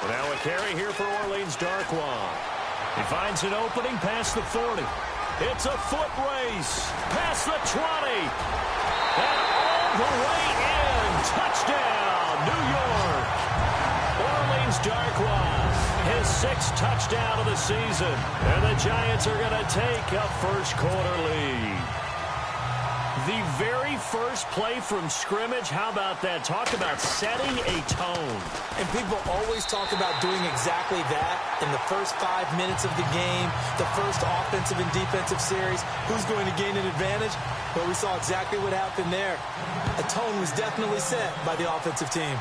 Now a carry here for Orleans Darkwa. He finds an opening past the 40. It's a foot race past the 20. And all the way in. Touchdown, New York. Orleans Darkwa, his 6th touchdown of the season. And the Giants are going to take a first-quarter lead. The very first play from scrimmage, how about that? Talk about setting a tone. And people always talk about doing exactly that in the first 5 minutes of the game, the first offensive and defensive series. Who's going to gain an advantage? Well, we saw exactly what happened there. A tone was definitely set by the offensive team.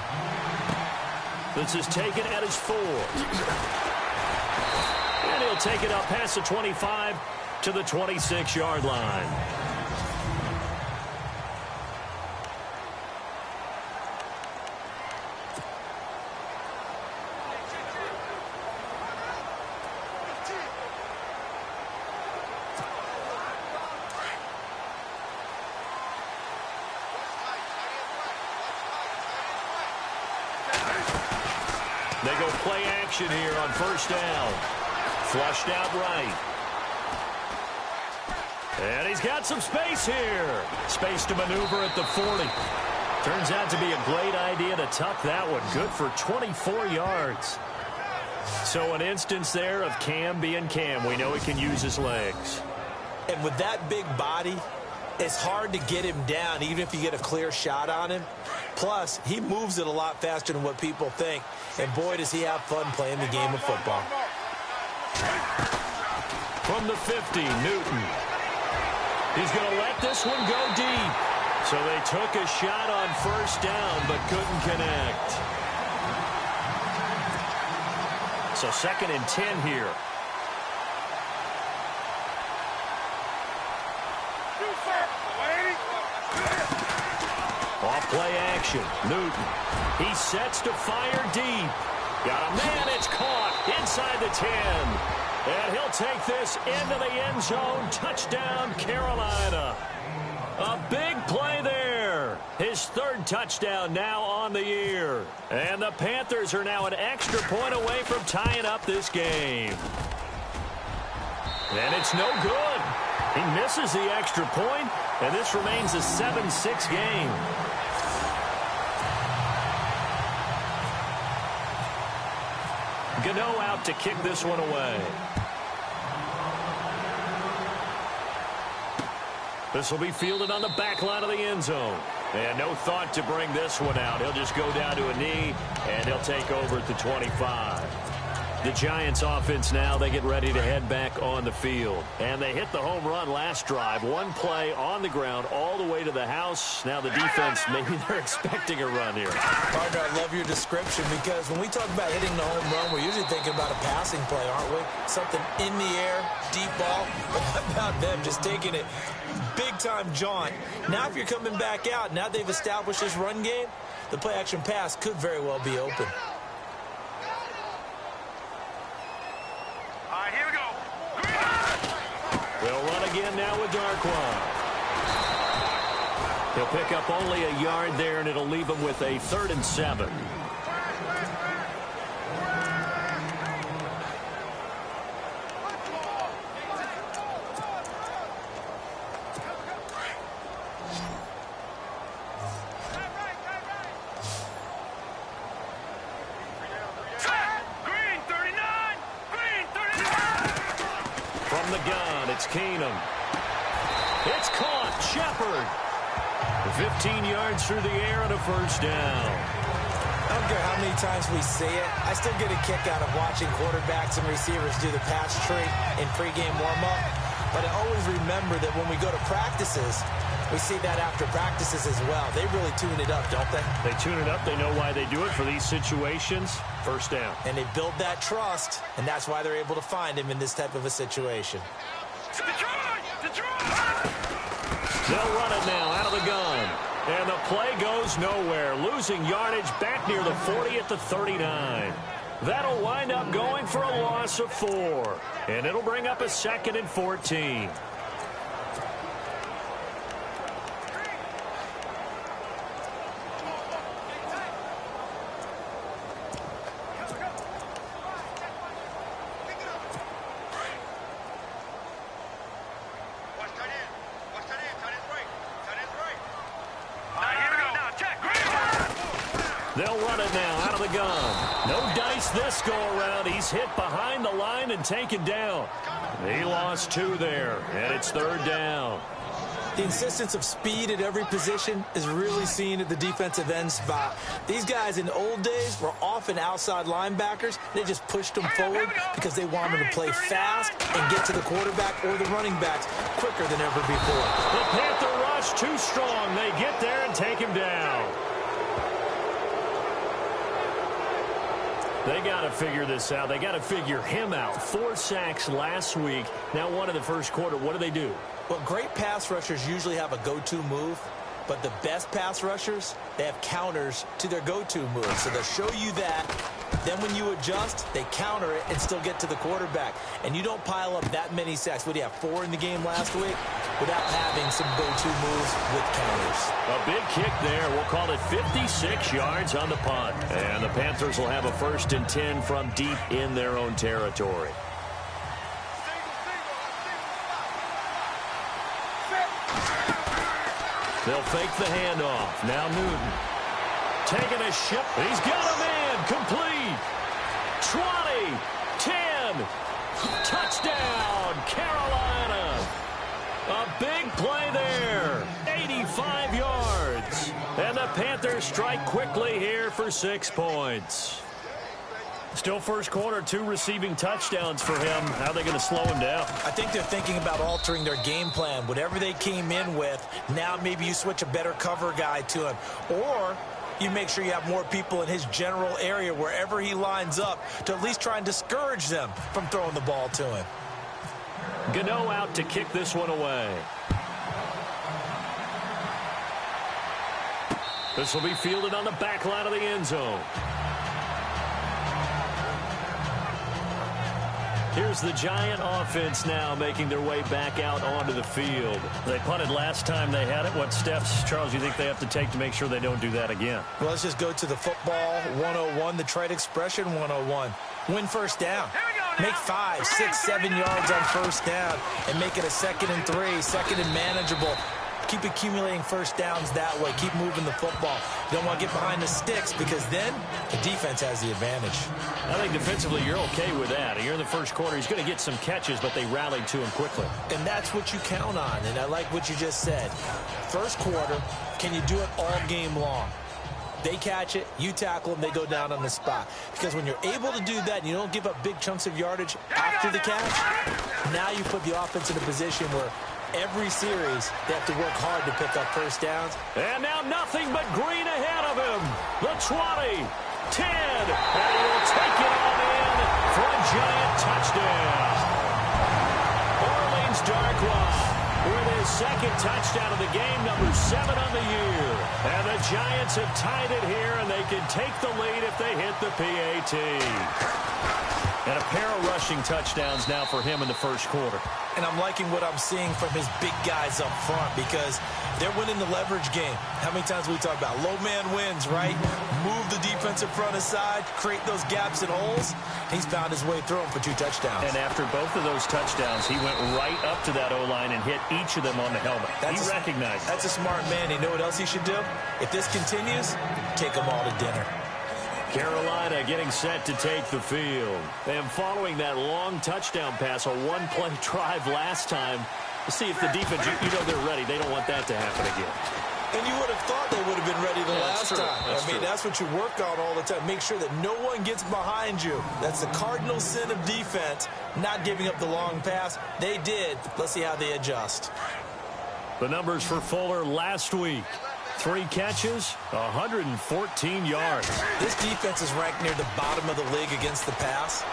This is taken at his 4. And he'll take it up past the 25 to the 26-yard line. They go play action here on first down. Flushed out right. And he's got some space here. Space to maneuver at the 40. Turns out to be a great idea to tuck that one. Good for 24 yards. So an instance there of Cam being Cam. We know he can use his legs. And with that big body, it's hard to get him down, even if you get a clear shot on him. Plus, he moves it a lot faster than what people think. And boy, does he have fun playing the game of football. From the 50, Newton. He's going to let this one go deep. So they took a shot on first down, but couldn't connect. So 2nd and 10 here. Off play action. Newton. He sets to fire deep. Got a man. It's caught inside the 10. And he'll take this into the end zone. Touchdown, Carolina. A big play there. His 3rd touchdown now on the year. And the Panthers are now an extra point away from tying up this game. And it's no good. He misses the extra point, and this remains a 7-6 game. Gano out to kick this one away. This will be fielded on the back line of the end zone. And no thought to bring this one out. He'll just go down to a knee, and he'll take over at the 25. The Giants offense now, they get ready to head back on the field. And they hit the home run last drive. One play on the ground all the way to the house. Now the defense, maybe they're expecting a run here. Partner, I love your description because when we talk about hitting the home run, we're usually thinking about a passing play, aren't we? Something in the air, deep ball. But how about them just taking it big-time jaunt? Now if you're coming back out, now they've established this run game, the play-action pass could very well be open. They'll run again now with Darkwa. He'll pick up only a yard there, and it'll leave him with a 3rd and 7. From the gun, it's Keenum. It's caught. Shepard. 15 yards through the air and a first down. I don't care how many times we see it. I still get a kick out of watching quarterbacks and receivers do the pass tree in pregame warm-up. But I always remember that when we go to practices, we see that after practices as well. They really tune it up, don't they? They tune it up. They know why they do it for these situations. First down. And they build that trust, and that's why they're able to find him in this type of a situation. They'll run it now out of the gun. And the play goes nowhere. Losing yardage back near the 40 at the 39. That'll wind up going for a loss of 4. And it'll bring up a 2nd and 14. They'll run it now out of the gun. No dice this go-around. He's hit behind the line and taken down. He lost 2 there, and it's 3rd down. The insistence of speed at every position is really seen at the defensive end spot. These guys in the old days were often outside linebackers. They just pushed them forward because they wanted them to play fast and get to the quarterback or the running backs quicker than ever before. The Panther rush too strong. They get there and take him down. They got to figure this out. They got to figure him out. 4 sacks last week. Now 1 in the first quarter. What do? Well, great pass rushers usually have a go-to move, but the best pass rushers, they have counters to their go-to move. So they'll show you that. Then when you adjust, they counter it and still get to the quarterback. And you don't pile up that many sacks. What do you have, 4 in the game last week? Without having some go-to moves with counters. A big kick there. We'll call it 56 yards on the punt. And the Panthers will have a 1st and 10 from deep in their own territory. They'll fake the handoff. Now Newton. Taking a shot. He's got a man. Complete. 20. 10. Touchdown, Carolina. A big play there. 85 yards. And the Panthers strike quickly here for 6 points. Still first quarter, 2 receiving touchdowns for him. How are they going to slow him down? I think they're thinking about altering their game plan. Whatever they came in with, now maybe you switch a better cover guy to him. Or you make sure you have more people in his general area wherever he lines up to at least try and discourage them from throwing the ball to him. Gano out to kick this one away. This will be fielded on the back line of the end zone. Here's the Giant offense now making their way back out onto the field. They punted last time they had it. What steps, Charles, you think they have to take to make sure they don't do that again? Well, let's just go to the football 101, the trade expression 101. Win first down. Make 5, 6, 7 yards on first down and make it a 2nd and 3, 2nd and manageable. Keep accumulating first downs that way. Keep moving the football. You don't want to get behind the sticks because then the defense has the advantage. I think defensively you're okay with that. You're in the first quarter. He's going to get some catches, but they rallied to him quickly. And that's what you count on, and I like what you just said. First quarter, can you do it all game long? They catch it, you tackle them, they go down on the spot. Because when you're able to do that and you don't give up big chunks of yardage after the catch, now you put the offense in a position where every series, they have to work hard to pick up first downs. And now nothing but green ahead of him. The 20, 10, and he will take it on in for a Giant touchdown. Orleans Darkwa with his 2nd touchdown of the game, number 7 on the year. And the Giants have tied it here, and they can take the lead if they hit the PAT. And a pair of rushing touchdowns now for him in the first quarter. And I'm liking what I'm seeing from his big guys up front because they're winning the leverage game. How many times we talk about low man wins, right? Move the defensive front aside, create those gaps and holes. He's found his way through them for 2 touchdowns. And after both of those touchdowns, he went right up to that O-line and hit each of them on the helmet. He recognized it. That's a smart man. You know what else he should do? If this continues, take them all to dinner. Carolina getting set to take the field. And following that long touchdown pass, a 1-play drive last time, to see if the defense, you know they're ready. They don't want that to happen again. And you would have thought they would have been ready the last time. That's what you work on all the time. Make sure that no one gets behind you. That's the cardinal sin of defense, not giving up the long pass. They did. Let's see how they adjust. The numbers for Fuller last week. 3 catches, 114 yards. This defense is ranked near the bottom of the league against the pass.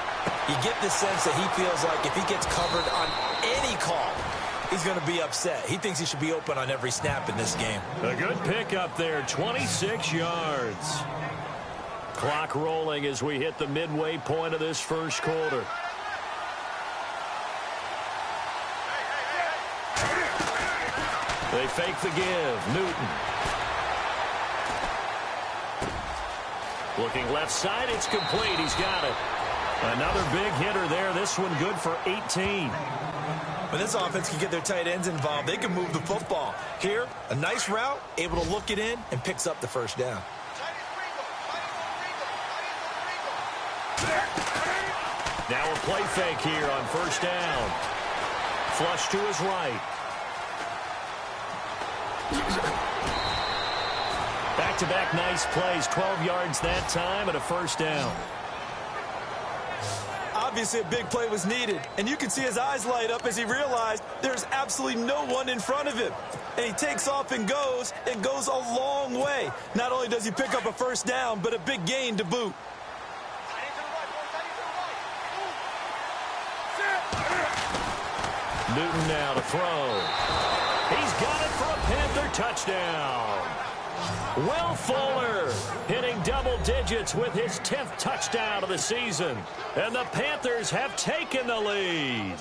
You get the sense that he feels like if he gets covered on any call, he's going to be upset. He thinks he should be open on every snap in this game. A good pick up there, 26 yards. Clock rolling as we hit the midway point of this first quarter. They fake the give. Newton. Looking left side, it's complete. He's got it. Another big hitter there. This one good for 18. When this offense can get their tight ends involved, they can move the football. Here, a nice route, able to look it in, and picks up the first down. Now a play fake here on first down. Flush to his right. Back-to-back nice plays. 12 yards that time and a first down. Obviously, a big play was needed, and you can see his eyes light up as he realized there's absolutely no one in front of him. And he takes off and goes a long way. Not only does he pick up a first down, but a big gain to boot. Newton now to throw. He's got it for a Panther touchdown. Will Fuller hitting double digits with his 10th touchdown of the season. And the Panthers have taken the lead.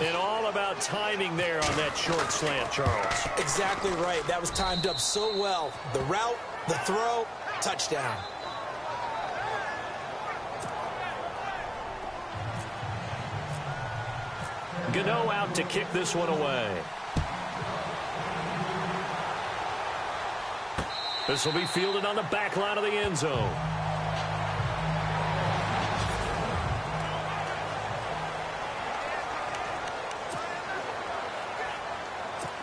And all about timing there on that short slant, Charles. Exactly right. That was timed up so well. The route, the throw, touchdown. Gano out to kick this one away. This will be fielded on the back line of the end zone.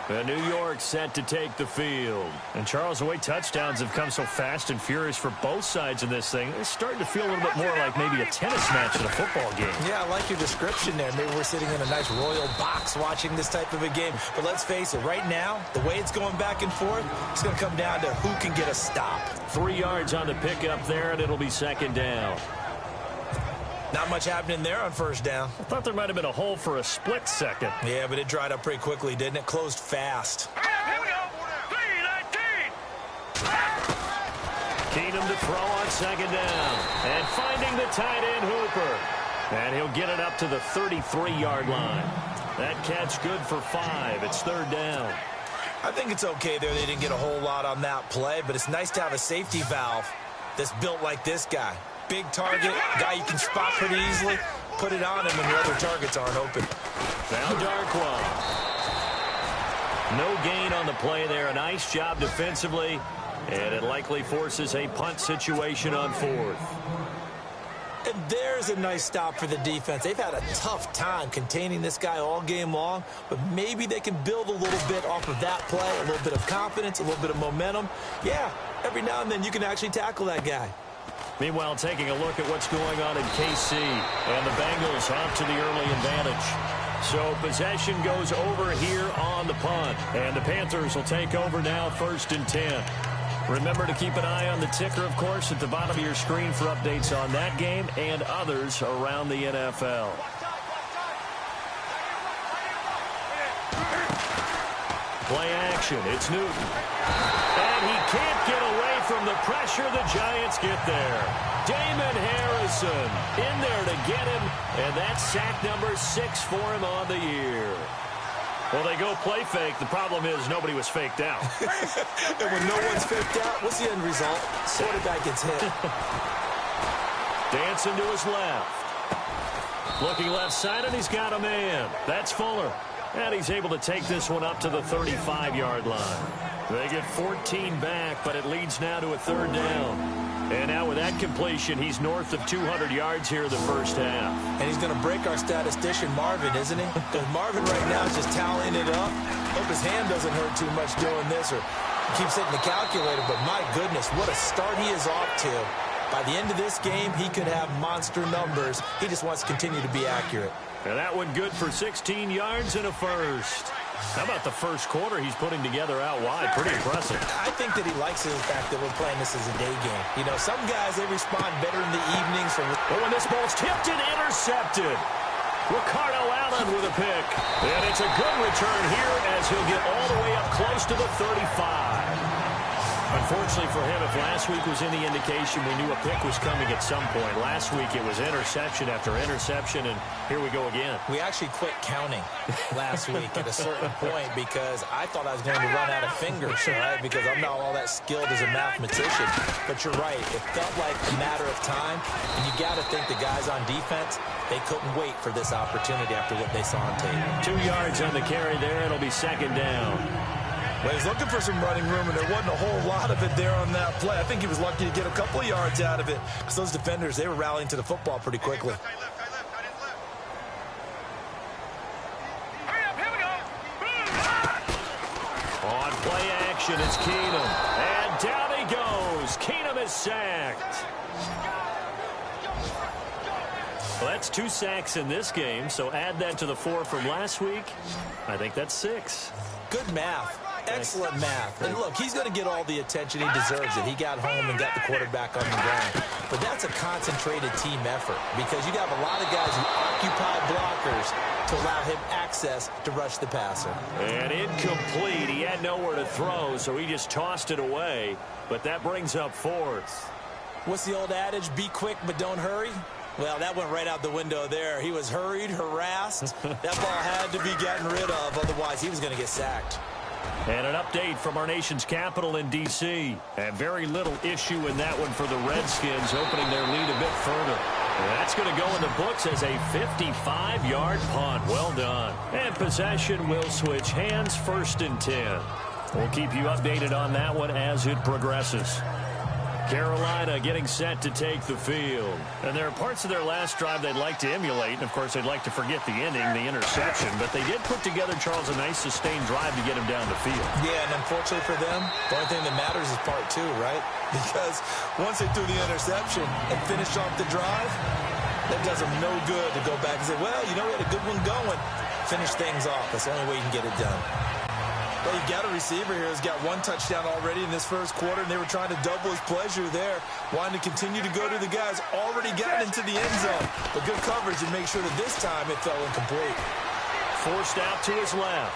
And New York set to take the field. And Charles, the way touchdowns have come so fast and furious for both sides in this thing, it's starting to feel a little bit more like maybe a tennis match in a football game. Yeah, I like your description there. Maybe we're sitting in a nice royal box watching this type of a game. But let's face it, right now, the way it's going back and forth, it's going to come down to who can get a stop. 3 yards on the pickup there, and it'll be second down. Not much happening there on first down. I thought there might have been a hole for a split second. Yeah, but it dried up pretty quickly, didn't it? Closed fast. Keenum to throw on second down. And finding the tight end, Hooper. And he'll get it up to the 33-yard line. That catch good for 5. It's third down. I think it's okay there. They didn't get a whole lot on that play, but it's nice to have a safety valve that's built like this guy. Big target, guy you can spot pretty easily. Put it on him when your other targets aren't open. Now Darkwa. No gain on the play there. A nice job defensively. And it likely forces a punt situation on fourth. And there's a nice stop for the defense. They've had a tough time containing this guy all game long, but maybe they can build a little bit off of that play, a little bit of confidence, a little bit of momentum. Yeah, every now and then you can actually tackle that guy. Meanwhile, taking a look at what's going on in KC, and the Bengals off to the early advantage. So possession goes over here on the punt, and the Panthers will take over now, 1st and 10. Remember to keep an eye on the ticker, of course, at the bottom of your screen for updates on that game and others around the NFL. Play action. It's Newton. And he can't get away from the pressure. The Giants get there. Damon Harrison in there to get him. And that's sack number 6 for him on the year. Well, they go play fake. The problem is nobody was faked out. And when no one's faked out, what's the end result? Quarterback gets hit. Dancing to his left. Looking left side, and he's got a man. That's Fuller. And he's able to take this one up to the 35-yard line. They get 14 back, but it leads now to a 3rd down. And now with that completion, he's north of 200 yards here in the first half. And he's going to break our statistician, Marvin, isn't he? Because Marvin right now is just tallying it up. Hope his hand doesn't hurt too much doing this, or he keeps hitting the calculator. But my goodness, what a start he is off to. By the end of this game, he could have monster numbers. He just wants to continue to be accurate. And that one good for 16 yards and a first. How about the first quarter he's putting together out wide? Pretty impressive. I think that he likes the fact that we're playing this as a day game. You know, some guys, they respond better in the evenings. But when this ball's tipped and intercepted, Ricardo Allen with a pick. And it's a good return here as he'll get all the way up close to the 35. Unfortunately for him, if last week was any indication, we knew a pick was coming at some point. Last week it was interception after interception, and here we go again. We actually quit counting last week at a certain point because I thought I was going to run out of fingers, right? Because I'm not all that skilled as a mathematician. But you're right. It felt like a matter of time, and you got to think the guys on defense, they couldn't wait for this opportunity after what they saw on tape. 2 yards on the carry there. It'll be second down. Well, he's looking for some running room, and there wasn't a whole lot of it there on that play. I think he was lucky to get a couple of yards out of it because those defenders, they were rallying to the football pretty quickly. On play action, it's Keenum. And down he goes. Keenum is sacked. Well, that's 2 sacks in this game, so add that to the 4 from last week. I think that's 6. Good math. Excellent math. And look, he's going to get all the attention he deserves it. He got home and got the quarterback on the ground. But that's a concentrated team effort because you have a lot of guys who occupy blockers to allow him access to rush the passer. And incomplete. He had nowhere to throw, so he just tossed it away. But that brings up 4th. What's the old adage? Be quick, but don't hurry. Well, that went right out the window there. He was hurried, harassed. That ball had to be gotten rid of, otherwise he was going to get sacked. And an update from our nation's capital in D.C. And very little issue in that one for the Redskins, opening their lead a bit further. And that's going to go in the books as a 55-yard punt. Well done. And possession will switch hands, 1st and 10. We'll keep you updated on that one as it progresses. Carolina getting set to take the field. And there are parts of their last drive they'd like to emulate. And, of course, they'd like to forget the ending, the interception. But they did put together, Charles, a nice sustained drive to get him down the field. Yeah, and unfortunately for them, the only thing that matters is part 2, right? Because once they threw the interception and finished off the drive, that does them no good to go back and say, well, you know, we had a good one going. Finish things off. That's the only way you can get it done. Well, you got a receiver here who's got 1 touchdown already in this first quarter, and they were trying to double his pleasure there, wanting to continue to go to the guys already gotten into the end zone. But good coverage and make sure that this time it fell incomplete. Forced out to his left.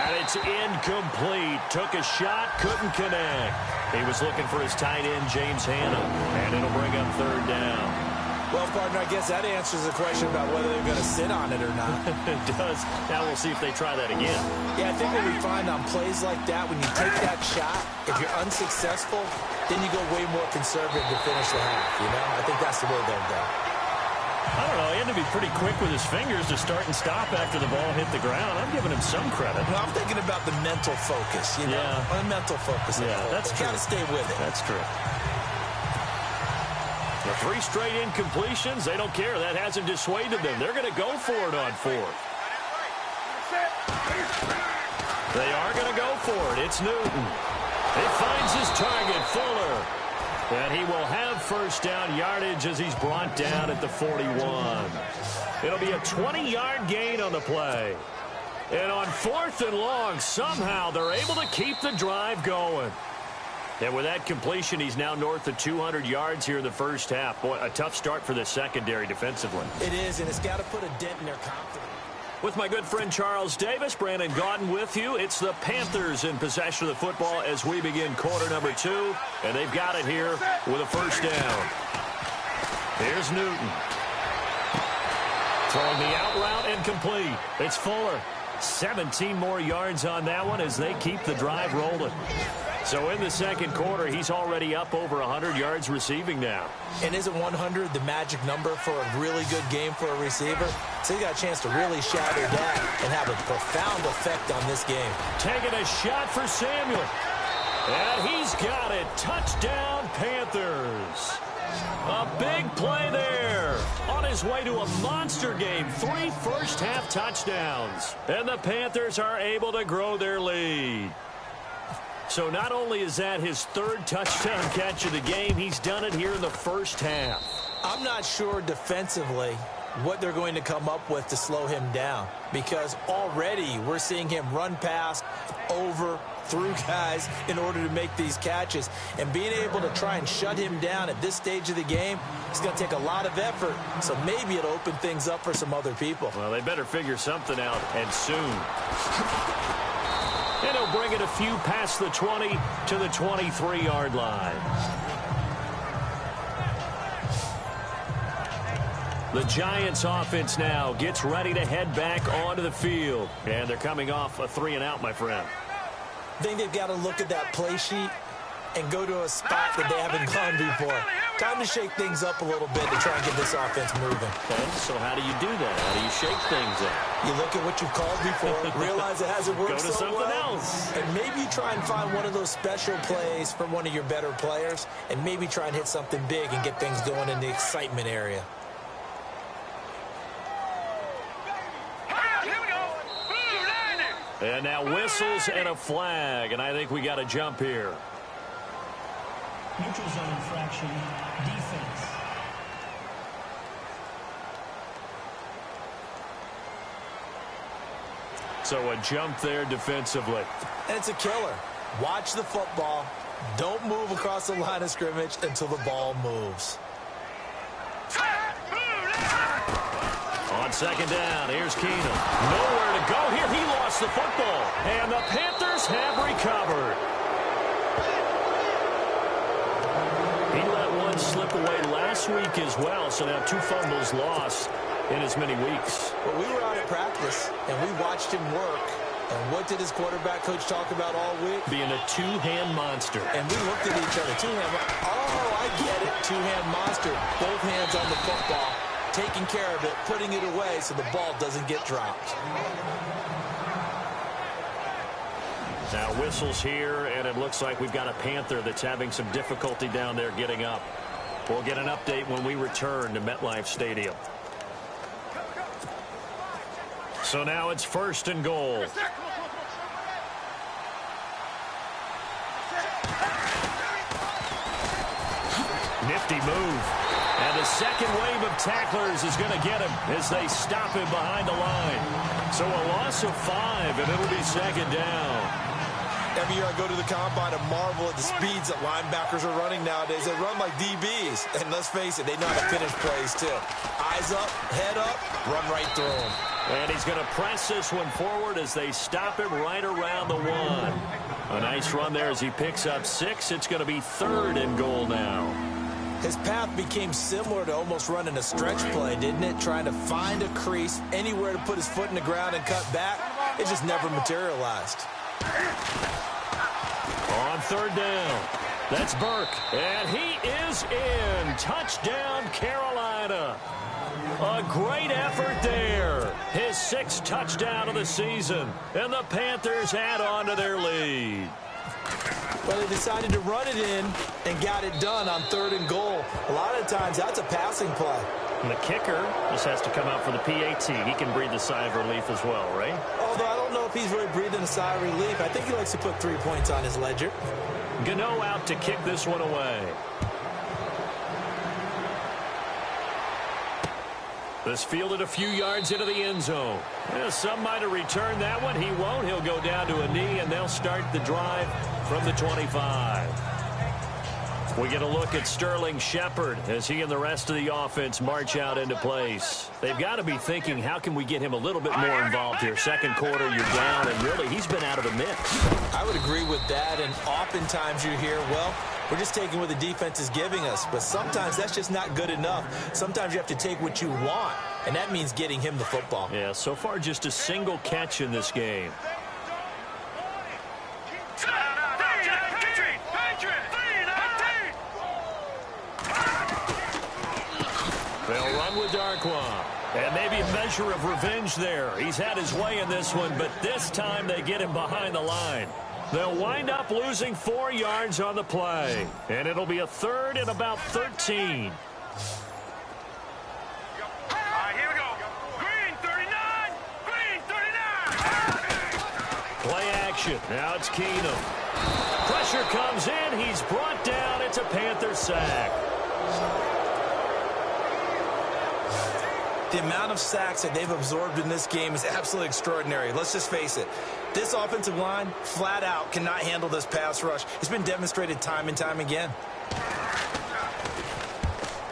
And it's incomplete. Took a shot, couldn't connect. He was looking for his tight end, James Hanna, and it'll bring up 3rd down. Well, partner, I guess that answers the question about whether they're going to sit on it or not. It does. Now we'll see if they try that again. Yeah, I think what we find on plays like that, when you take that shot, if you're unsuccessful, then you go way more conservative to finish the half, you know? I think that's the way they'll go. I don't know. He had to be pretty quick with his fingers to start and stop after the ball hit the ground. I'm giving him some credit. Well, I'm thinking about the mental focus, you know? Yeah. The mental focus. Yeah, that's true. Got to stay with it. That's true. The 3 straight incompletions, they don't care. That hasn't dissuaded them. They're going to go for it on 4th. They are going to go for it. It's Newton. He finds his target, Fuller. And he will have 1st down yardage as he's brought down at the 41. It'll be a 20-yard gain on the play. And on 4th and long, somehow they're able to keep the drive going. And with that completion, he's now north of 200 yards here in the first half. Boy, a tough start for the secondary defensively. It is, and it's got to put a dent in their confidence. With my good friend Charles Davis, Brandon Gaudin with you. It's the Panthers in possession of the football as we begin quarter number 2. And they've got it here with a 1st down. Here's Newton. Throwing the out route and complete. It's Fuller. 17 more yards on that one as they keep the drive rolling. So in the second quarter, he's already up over 100 yards receiving now. And isn't 100 the magic number for a really good game for a receiver? So he got a chance to really shatter that and have a profound effect on this game. Taking a shot for Samuel. And he's got it. Touchdown, Panthers. A big play there. On his way to a monster game. 3 first-half touchdowns. And the Panthers are able to grow their lead. So not only is that his 3rd touchdown catch of the game, he's done it here in the first half. I'm not sure defensively what they're going to come up with to slow him down, because already we're seeing him run past, over, through guys in order to make these catches. And being able to try and shut him down at this stage of the game, it's going to take a lot of effort. So maybe it'll open things up for some other people. Well, they better figure something out, and soon. And he'll bring it a few past the 20 to the 23-yard line. The Giants offense now gets ready to head back onto the field. And they're coming off a 3-and-out, my friend. I think they've got to look at that play sheet and go to a spot that they haven't gone before. Time to shake things up a little bit to try and get this offense moving. Okay, so how do you do that? How do you shake things up? You look at what you've called before, realize it hasn't worked Go to so something well, else. and maybe you try and find one of those special plays from one of your better players, and maybe try and hit something big and get things going in the excitement area. And now whistles and a flag, and I think we got a jump here. Neutral zone infraction, defense. So a jump there defensively. And it's a killer. Watch the football. Don't move across the line of scrimmage until the ball moves. On second down, here's Keenum. Nowhere to go here. He lost the football. And the Panthers have recovered. He let one slip away last week as well, so now 2 fumbles lost in as many weeks. But we were out at practice, and we watched him work. And what did his quarterback coach talk about all week? Being a two-hand monster. And we looked at each other. Two-hand. Oh, I get it. Two-hand monster. Both hands on the football, taking care of it, putting it away so the ball doesn't get dropped. Now whistles here, and it looks like we've got a Panther that's having some difficulty down there getting up. We'll get an update when we return to MetLife Stadium. So now it's 1st and goal. Nifty move. And the second wave of tacklers is going to get him as they stop him behind the line. So a loss of 5, and it'll be 2nd down. Every year I go to the combine and marvel at the speeds that linebackers are running nowadays. They run like DBs. And let's face it, they know how to finish plays too. Eyes up, head up, run right through them. And he's going to press this one forward as they stop him right around the 1. A nice run there as he picks up 6. It's going to be 3rd and goal now. His path became similar to almost running a stretch play, didn't it? Trying to find a crease, anywhere to put his foot in the ground and cut back. It just never materialized. On 3rd down, that's Burke. And he is in. Touchdown, Carolina. A great effort there. His 6th touchdown of the season. And the Panthers add on to their lead. Well, they decided to run it in and got it done on 3rd and goal. A lot of times, that's a passing play. And the kicker just has to come out for the PAT. He can breathe a sigh of relief as well, right? Although I don't know if he's really breathing a sigh of relief. I think he likes to put 3 points on his ledger. Gano out to kick this one away. This fielded a few yards into the end zone. Yeah, some might have returned that one. He won't. He'll go down to a knee, and they'll start the drive from the 25. We get a look at Sterling Shepard as he and the rest of the offense march out into place. They've got to be thinking, how can we get him a little bit more involved here? Second quarter, you're down, and really, he's been out of the mix. I would agree with that, and oftentimes you hear, well, we're just taking what the defense is giving us. But sometimes that's just not good enough. Sometimes you have to take what you want, and that means getting him the football. Yeah, so far just a single catch in this game. They'll run with Darkwa. And maybe a measure of revenge there. He's had his way in this one, but this time they get him behind the line. They'll wind up losing 4 yards on the play. And it'll be a 3rd and about 13. Play action. Now it's Keenum. Pressure comes in. He's brought down. It's a Panther sack. The amount of sacks that they've absorbed in this game is absolutely extraordinary. Let's just face it. This offensive line, flat out, cannot handle this pass rush. It's been demonstrated time and time again.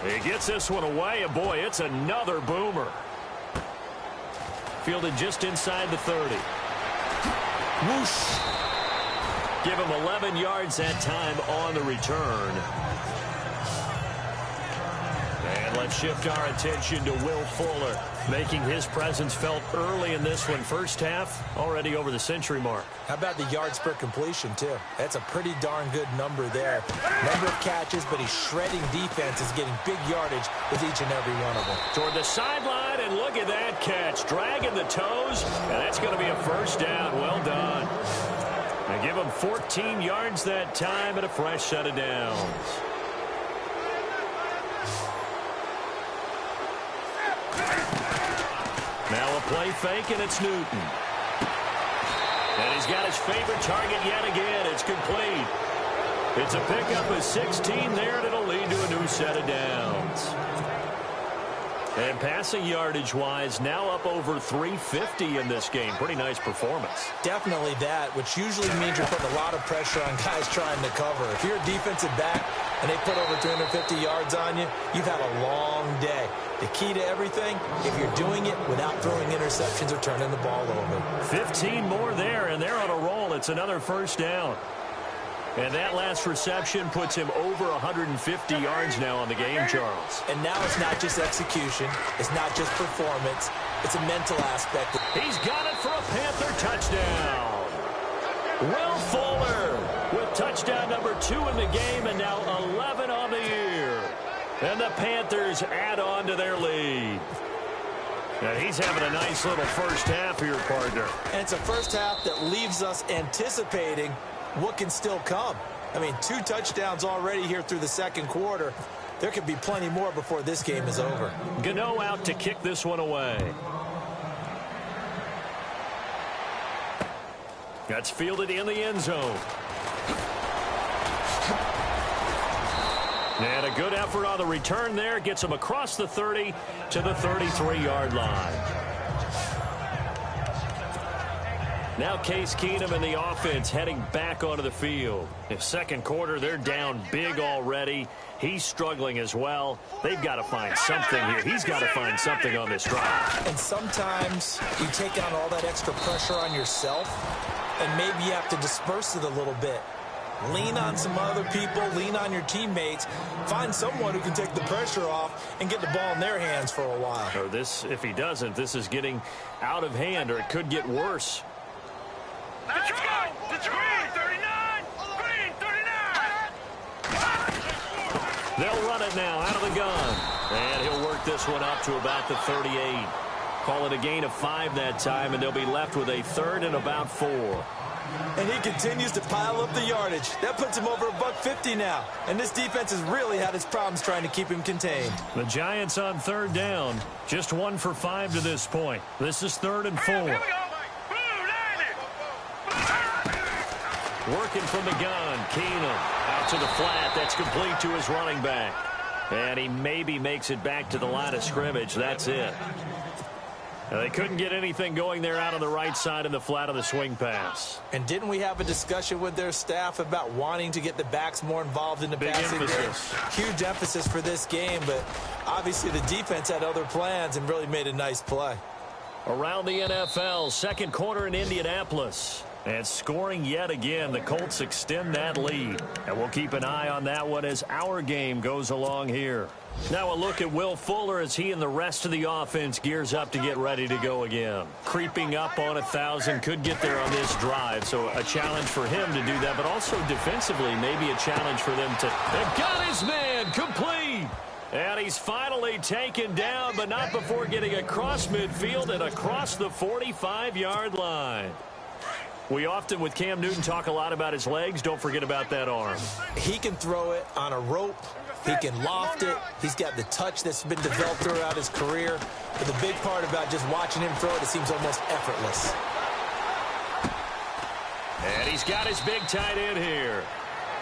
He gets this one away, and boy, it's another boomer. Fielded just inside the 30. Whoosh. Give him 11 yards that time on the return. And Let's shift our attention to Will Fuller, making his presence felt early in this one. First half, already over the century mark. How about the yards per completion, too? That's a pretty darn good number there. Number of catches, but he's shredding defenses, getting big yardage with each and every one of them. Toward the sideline, and look at that catch. Dragging the toes, and that's going to be a first down. Well done. They give him 14 yards that time and a fresh set of downs. Now a play fake, and it's Newton. And he's got his favorite target yet again. It's complete. It's a pickup of 16 there, and it'll lead to a new set of downs. And passing yardage-wise, now up over 350 in this game. Pretty nice performance. Definitely that, which usually means you're putting a lot of pressure on guys trying to cover. If you're a defensive back and they put over 350 yards on you, you've had a long day. The key to everything, if you're doing it without throwing interceptions or turning the ball over. 15 more there, and they're on a roll. It's another first down. And that last reception puts him over 150 yards now on the game, Charles. And now it's not just execution. It's not just performance. It's a mental aspect. He's got it for a Panther touchdown. Will Fuller with touchdown number 2 in the game, and now 11 on the year. And the Panthers add on to their lead. And he's having a nice little first half here, partner. And it's a first half that leaves us anticipating what can still come. I mean, 2 touchdowns already here through the second quarter. There could be plenty more before this game is over. Gano out to kick this one away. That's fielded in the end zone. And a good effort on the return there. Gets him across the 30 to the 33-yard line. Now Case Keenum and the offense heading back onto the field. In second quarter, they're down big already. He's struggling as well. They've got to find something here. He's got to find something on this drive. And sometimes you take on all that extra pressure on yourself, and maybe you have to disperse it a little bit. Lean on some other people. Lean on your teammates. Find someone who can take the pressure off and get the ball in their hands for a while. Or this, if he doesn't, this is getting out of hand, or it could get worse. Let's go! It's green, 39! Green, 39! They'll run it now out of the gun. And he'll work this one up to about the 38. Call it a gain of 5 that time, and they'll be left with a third and about 4. And he continues to pile up the yardage. That puts him over $150 now. And this defense has really had its problems trying to keep him contained. The Giants on third down. Just 1 for 5 to this point. This is 3rd and 4. Here we go! Working from the gun, Keenum out to the flat. That's complete to his running back. And he maybe makes it back to the line of scrimmage. That's it. Now, they couldn't get anything going there out on the right side in the flat of the swing pass. And didn't we have a discussion with their staff about wanting to get the backs more involved in the passing game? Huge emphasis for this game, but obviously the defense had other plans and really made a nice play. Around the NFL, second quarter in Indianapolis. And scoring yet again, the Colts extend that lead. And we'll keep an eye on that one as our game goes along here. Now a look at Will Fuller as he and the rest of the offense gears up to get ready to go again. Creeping up on 1,000, could get there on this drive. So a challenge for him to do that, but also defensively, maybe a challenge for them to... They've got his man complete! And he's finally taken down, but not before getting across midfield and across the 45-yard line. We often, with Cam Newton, talk a lot about his legs. Don't forget about that arm. He can throw it on a rope. He can loft it. He's got the touch that's been developed throughout his career. But the big part about just watching him throw it, it seems almost effortless. And he's got his big tight end here.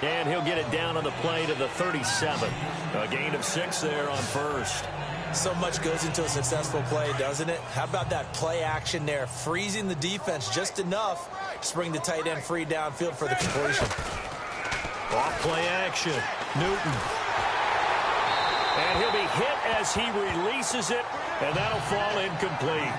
And he'll get it down on the play to the 37. A gain of 6 there on first. So much goes into a successful play, doesn't it? How about that play action there? Freezing the defense just enough to bring the tight end free downfield for the completion. Off play action. Newton. And he'll be hit as he releases it, and that'll fall incomplete.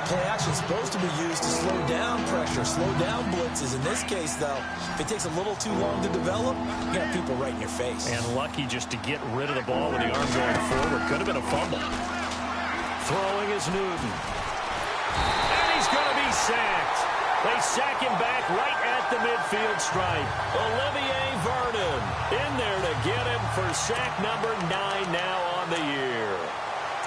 Play action is supposed to be used to slow down pressure, slow down blitzes. In this case, though, if it takes a little too long to develop, you got people right in your face. And lucky just to get rid of the ball with the arm going forward. Could have been a fumble. Throwing is Newton. And he's going to be sacked. They sack him back right at the midfield stripe. Olivier Vernon in there to get him for sack number 9 now on the year.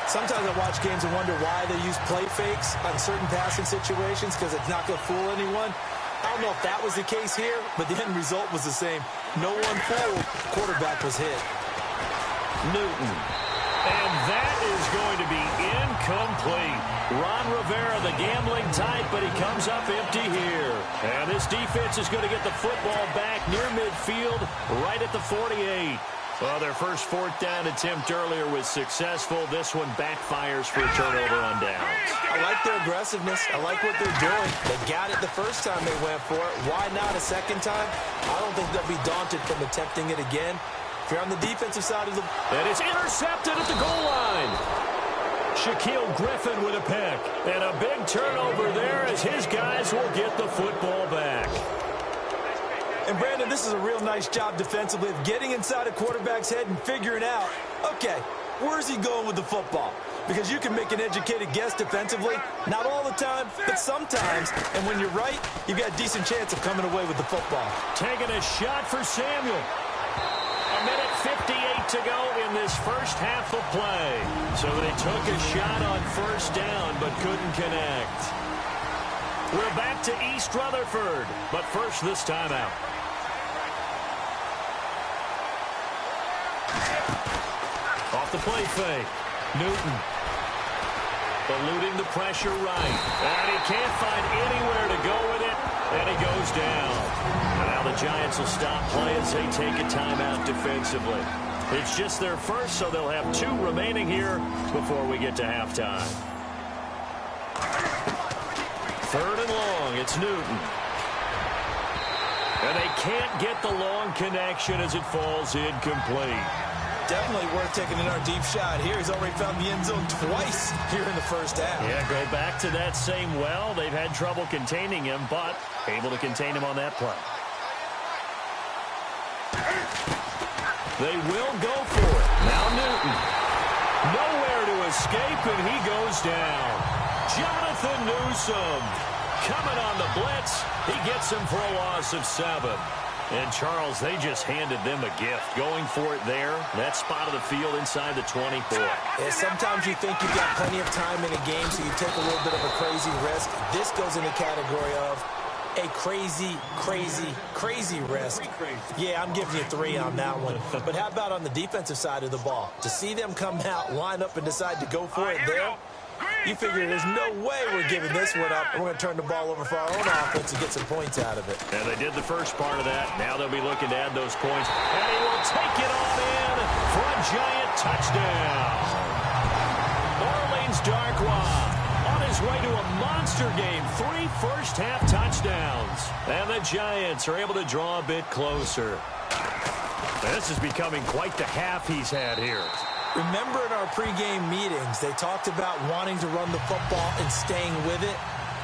Sometimes I watch games and wonder why they use play fakes on certain passing situations because it's not going to fool anyone. I don't know if that was the case here, but the end result was the same. No one fooled. Quarterback was hit. Newton. And that is going to be incomplete. Ron Rivera, the gambling type, but he comes up empty here. And this defense is going to get the football back near midfield, right at the 48. Well, their first fourth down attempt earlier was successful. This one backfires for a turnover on downs. I like their aggressiveness. I like what they're doing. They got it the first time they went for it. Why not a second time? I don't think they'll be daunted from attempting it again. If you're on the defensive side of the... And it's intercepted at the goal line. Shaquille Griffin with a pick. And a big turnover there as his guys will get the football back. And, Brandon, this is a real nice job defensively of getting inside a quarterback's head and figuring out, okay, where's he going with the football? Because you can make an educated guess defensively, not all the time, but sometimes. And when you're right, you've got a decent chance of coming away with the football. Taking a shot for Samuel. A minute 58 to go in this first half of play. So they took a shot on first down but couldn't connect. We're back to East Rutherford, but first this timeout. Off the play fake. Newton. Eluding the pressure right. And he can't find anywhere to go with it. And he goes down. And now the Giants will stop play as they take a timeout defensively. It's just their first, so they'll have 2 remaining here before we get to halftime. 3rd and long. It's Newton. And they can't get the long connection as it falls incomplete. Definitely worth taking another deep shot here. He's already found the end zone twice here in the first half. Yeah, go back to that same well. They've had trouble containing him, but able to contain him on that play. They will go for it. Now Newton. Nowhere to escape, and he goes down. Jonathan Newsom coming on the blitz. He gets him for a loss of 7. And, Charles, they just handed them a gift. Going for it there, that spot of the field inside the 24. Yeah, sometimes you think you've got plenty of time in a game, so you take a little bit of a crazy risk. This goes in the category of a crazy, crazy, crazy risk. Yeah, I'm giving you 3 on that one. But how about on the defensive side of the ball? To see them come out, line up, and decide to go for it there, you figure there's no way we're giving this one up. We're going to turn the ball over for our own offense and get some points out of it. And they did the first part of that. Now they'll be looking to add those points. And he will take it on in for a giant touchdown. Orleans Darkwa on his way to a monster game. 3 first-half touchdowns. And the Giants are able to draw a bit closer. This is becoming quite the half he's had here. Remember in our pregame meetings, they talked about wanting to run the football and staying with it.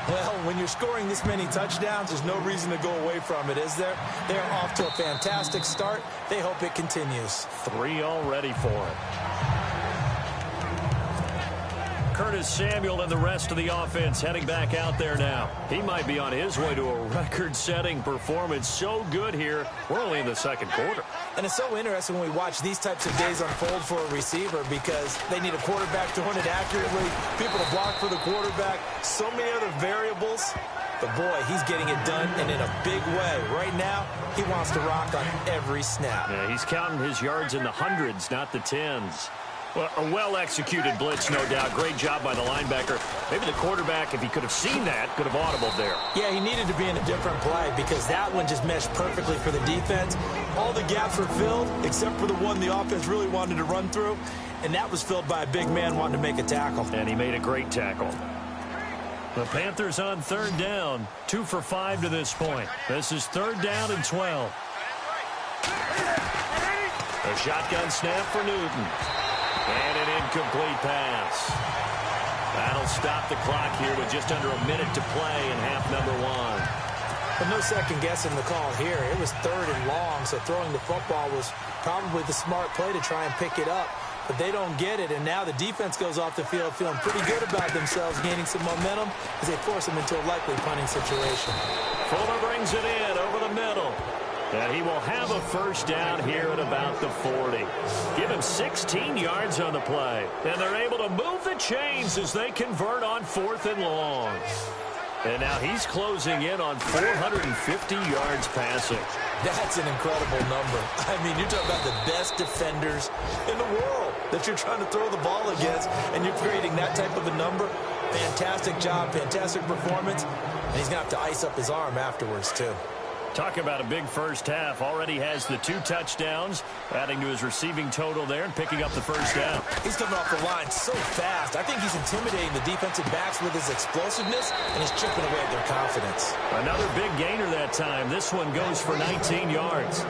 Well, when you're scoring this many touchdowns, there's no reason to go away from it, is there? They're off to a fantastic start. They hope it continues. 3 already for him. Curtis Samuel and the rest of the offense heading back out there now. He might be on his way to a record-setting performance. So good here. We're only in the second quarter. And it's so interesting when we watch these types of days unfold for a receiver because they need a quarterback throwing it accurately, people to block for the quarterback, so many other variables. But, boy, he's getting it done, and in a big way. Right now, he wants to rock on every snap. Yeah, he's counting his yards in the hundreds, not the tens. Well, a well-executed blitz, no doubt. Great job by the linebacker. Maybe the quarterback, if he could have seen that, could have audibled there. Yeah, he needed to be in a different play because that one just meshed perfectly for the defense. All the gaps were filled except for the one the offense really wanted to run through, and that was filled by a big man wanting to make a tackle. And he made a great tackle. The Panthers on 3rd down, 2 for 5 to this point. This is 3rd down and 12. A shotgun snap for Newton. And an incomplete pass. That'll stop the clock here with just under a minute to play in half number one. But no second guessing the call here. It was 3rd and long, so throwing the football was probably the smart play to try and pick it up. But they don't get it, and now the defense goes off the field feeling pretty good about themselves, gaining some momentum as they force them into a likely punting situation. Fuller brings it in over the middle. And he will have a first down here at about the 40. Give him 16 yards on the play. And they're able to move the chains as they convert on 4th and long. And now he's closing in on 450 yards passing. That's an incredible number. I mean, you're talking about the best defenders in the world that you're trying to throw the ball against, and you're creating that type of a number. Fantastic job, fantastic performance. And he's going to have to ice up his arm afterwards, too. Talk about a big first half. Already has the 2 touchdowns, adding to his receiving total there and picking up the first down. He's coming off the line so fast. I think he's intimidating the defensive backs with his explosiveness, and he's chipping away at their confidence. Another big gainer that time. This one goes for 19 yards.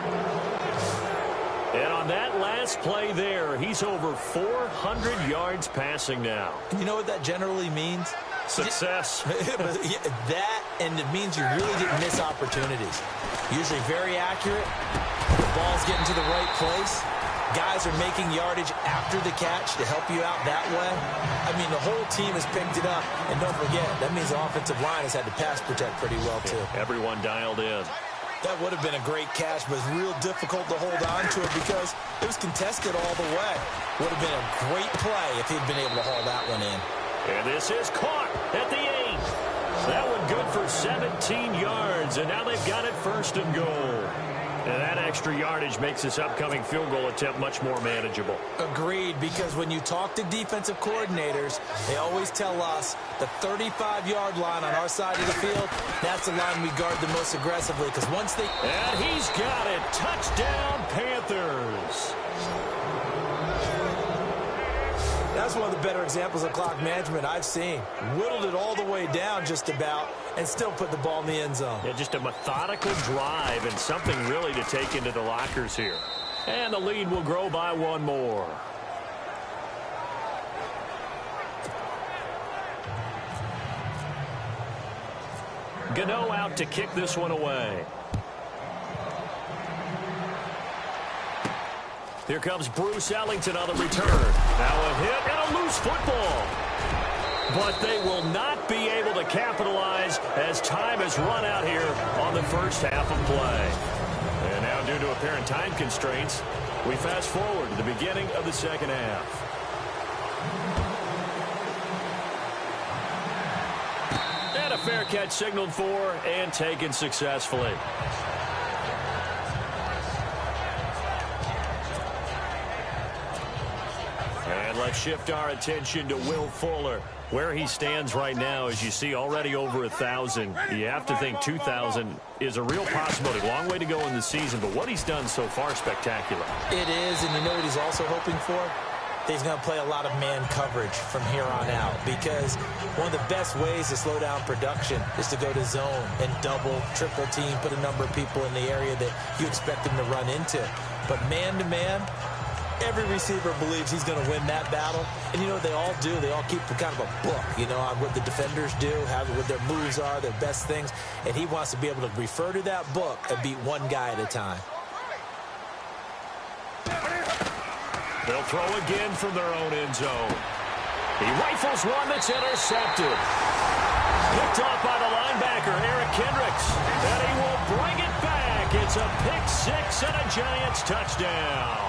And on that last play there, he's over 400 yards passing now. And you know what that generally means? Success. That, and it means you really didn't miss opportunities. Usually very accurate. The ball's getting to the right place. Guys are making yardage after the catch to help you out that way. I mean, the whole team has picked it up. And don't forget, that means the offensive line has had to pass protect pretty well, too. Everyone dialed in. That would have been a great catch, but it's real difficult to hold on to it because it was contested all the way. Would have been a great play if he'd been able to haul that one in. And this is caught at the 8. That one good for 17 yards, and now they've got it 1st and goal. And that extra yardage makes this upcoming field goal attempt much more manageable. Agreed, because when you talk to defensive coordinators, they always tell us the 35-yard line on our side of the field, that's the line we guard the most aggressively, because once they... And he's got it. Touchdown, Panthers. That's one of the better examples of clock management I've seen. Whittled it all the way down just about and still put the ball in the end zone. Yeah, just a methodical drive and something really to take into the lockers here. And the lead will grow by 1 more. Gano out to kick this one away. Here comes Bruce Ellington on the return. Now a hit and a loose football. But they will not be able to capitalize as time has run out here on the first half of play. And now due to apparent time constraints, we fast forward to the beginning of the second half. And a fair catch signaled for and taken successfully. Let's shift our attention to Will Fuller. Where he stands right now, as you see, already over 1,000. You have to think 2,000 is a real possibility. Long way to go in the season, but what he's done so far, spectacular. It is, and you know what he's also hoping for? He's going to play a lot of man coverage from here on out, because one of the best ways to slow down production is to go to zone and double, triple team, put a number of people in the area that you expect him to run into. But man-to-man, every receiver believes he's going to win that battle. And you know what they all do? They all keep kind of a book, you know, on what the defenders do, what their moves are, their best things. And he wants to be able to refer to that book and beat one guy at a time. They'll throw again from their own end zone. He rifles one that's intercepted. Picked off by the linebacker, Eric Kendricks. And he will bring it back. It's a pick six and a Giants touchdown.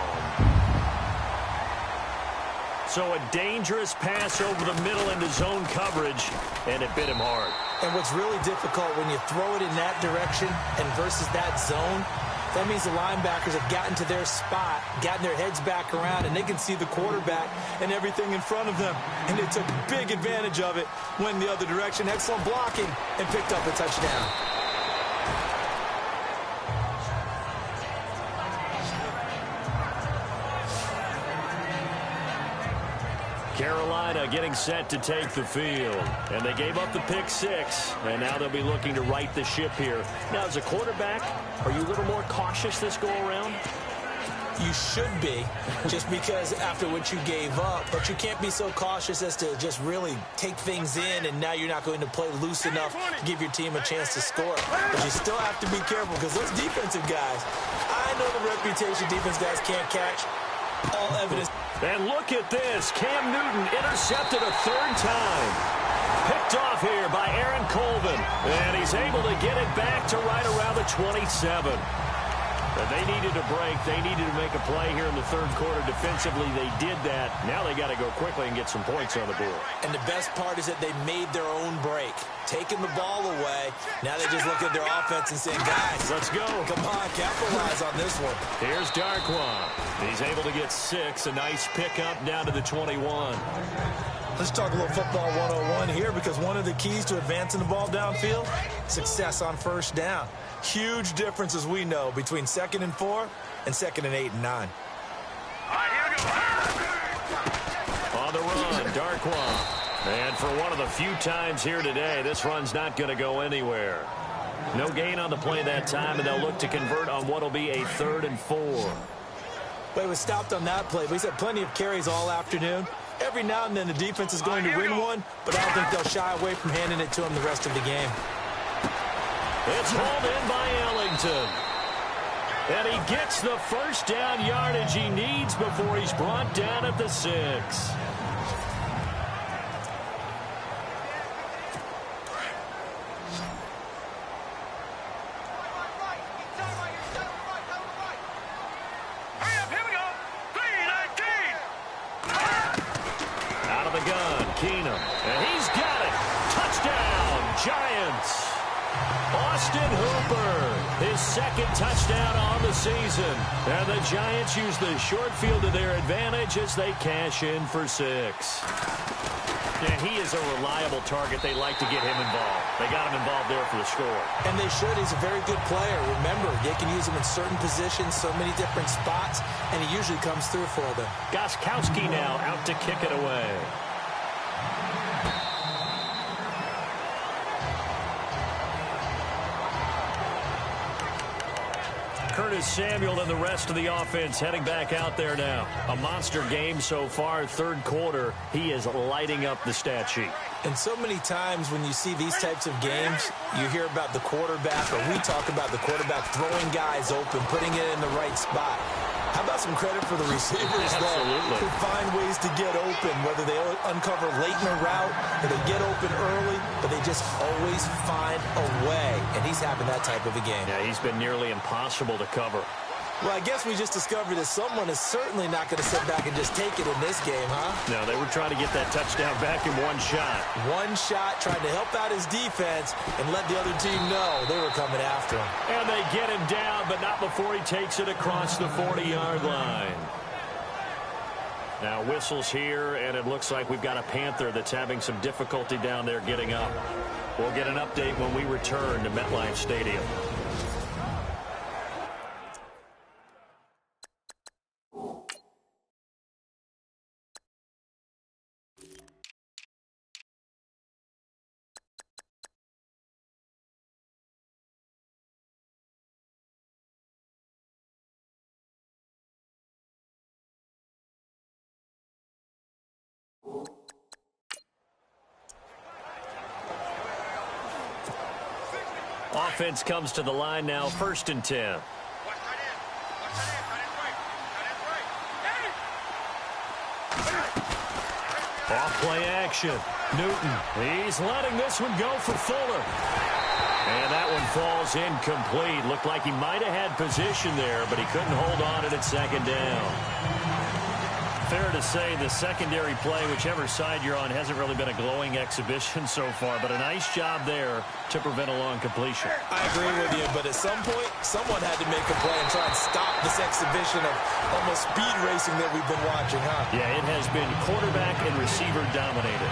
So a dangerous pass over the middle into zone coverage, and it bit him hard. And what's really difficult when you throw it in that direction and versus that zone, that means the linebackers have gotten to their spot, gotten their heads back around, and they can see the quarterback and everything in front of them. And they took big advantage of it, went the other direction, excellent blocking, and picked up a touchdown. Carolina getting set to take the field. And they gave up the pick six. And now they'll be looking to right the ship here. Now, as a quarterback, are you a little more cautious this go-around? You should be, just because after what you gave up. But you can't be so cautious as to just really take things in, and now you're not going to play loose enough to give your team a chance to score. But you still have to be careful, because those defensive guys, I know the reputation defense guys can't catch. All evidence. And look at this. Cam Newton intercepted a third time. Picked off here by Aaron Colvin. And he's able to get it back to right around the 27. But they needed a break. They needed to make a play here in the third quarter. Defensively, they did that. Now they got to go quickly and get some points on the board. And the best part is that they made their own break. Taking the ball away. Now they just look at their offense and saying, guys, let's go. Come on, capitalize on this one. Here's Darkwan. He's able to get 6. A nice pickup down to the 21. Let's talk a little football 101 here, because one of the keys to advancing the ball downfield, success on first down. Huge difference, as we know, between 2nd and 4 and 2nd and 8 and 9. All right, here we go. On the run, Darkwan. And for one of the few times here today, this run's not going to go anywhere. No gain on the play that time, and they'll look to convert on what will be a 3rd and 4. But it was stopped on that play. But he's had plenty of carries all afternoon. Every now and then the defense is going to win one, but I don't think they'll shy away from handing it to him the rest of the game. It's hauled in by Ellington. And he gets the first down yardage he needs before he's brought down at the 6. Second touchdown on the season. And the Giants use the short field to their advantage as they cash in for 6. Yeah, he is a reliable target. They like to get him involved. They got him involved there for the score. And they should. He's a very good player. Remember, they can use him in certain positions, so many different spots, and he usually comes through for them. Gostkowski now out to kick it away. Curtis Samuel and the rest of the offense heading back out there now. A monster game so far. Third quarter, he is lighting up the stat sheet. And so many times when you see these types of games, you hear about the quarterback, or we talk about the quarterback throwing guys open, putting it in the right spot. How about some credit for the receivers, though, who find ways to get open, whether they uncover late in a route or they get open early, but they just always find a way. And he's having that type of a game. Yeah, he's been nearly impossible to cover. Well, I guess we just discovered that someone is certainly not going to sit back and just take it in this game, huh? No, they were trying to get that touchdown back in one shot. One shot, trying to help out his defense and let the other team know they were coming after him. And they get him down, but not before he takes it across the 40-yard line. Now whistles here, and it looks like we've got a Panther that's having some difficulty down there getting up. We'll get an update when we return to MetLife Stadium. Offense comes to the line now, 1st and 10. Off play action. Newton, he's letting this one go for Fuller. And that one falls incomplete. Looked like he might have had position there, but he couldn't hold on to it at 2nd down. Fair to say the secondary play, whichever side you're on, hasn't really been a glowing exhibition so far, but a nice job there to prevent a long completion. I agree with you, but at some point, someone had to make a play and try and stop this exhibition of almost speed racing that we've been watching, huh? Yeah, it has been quarterback and receiver dominated.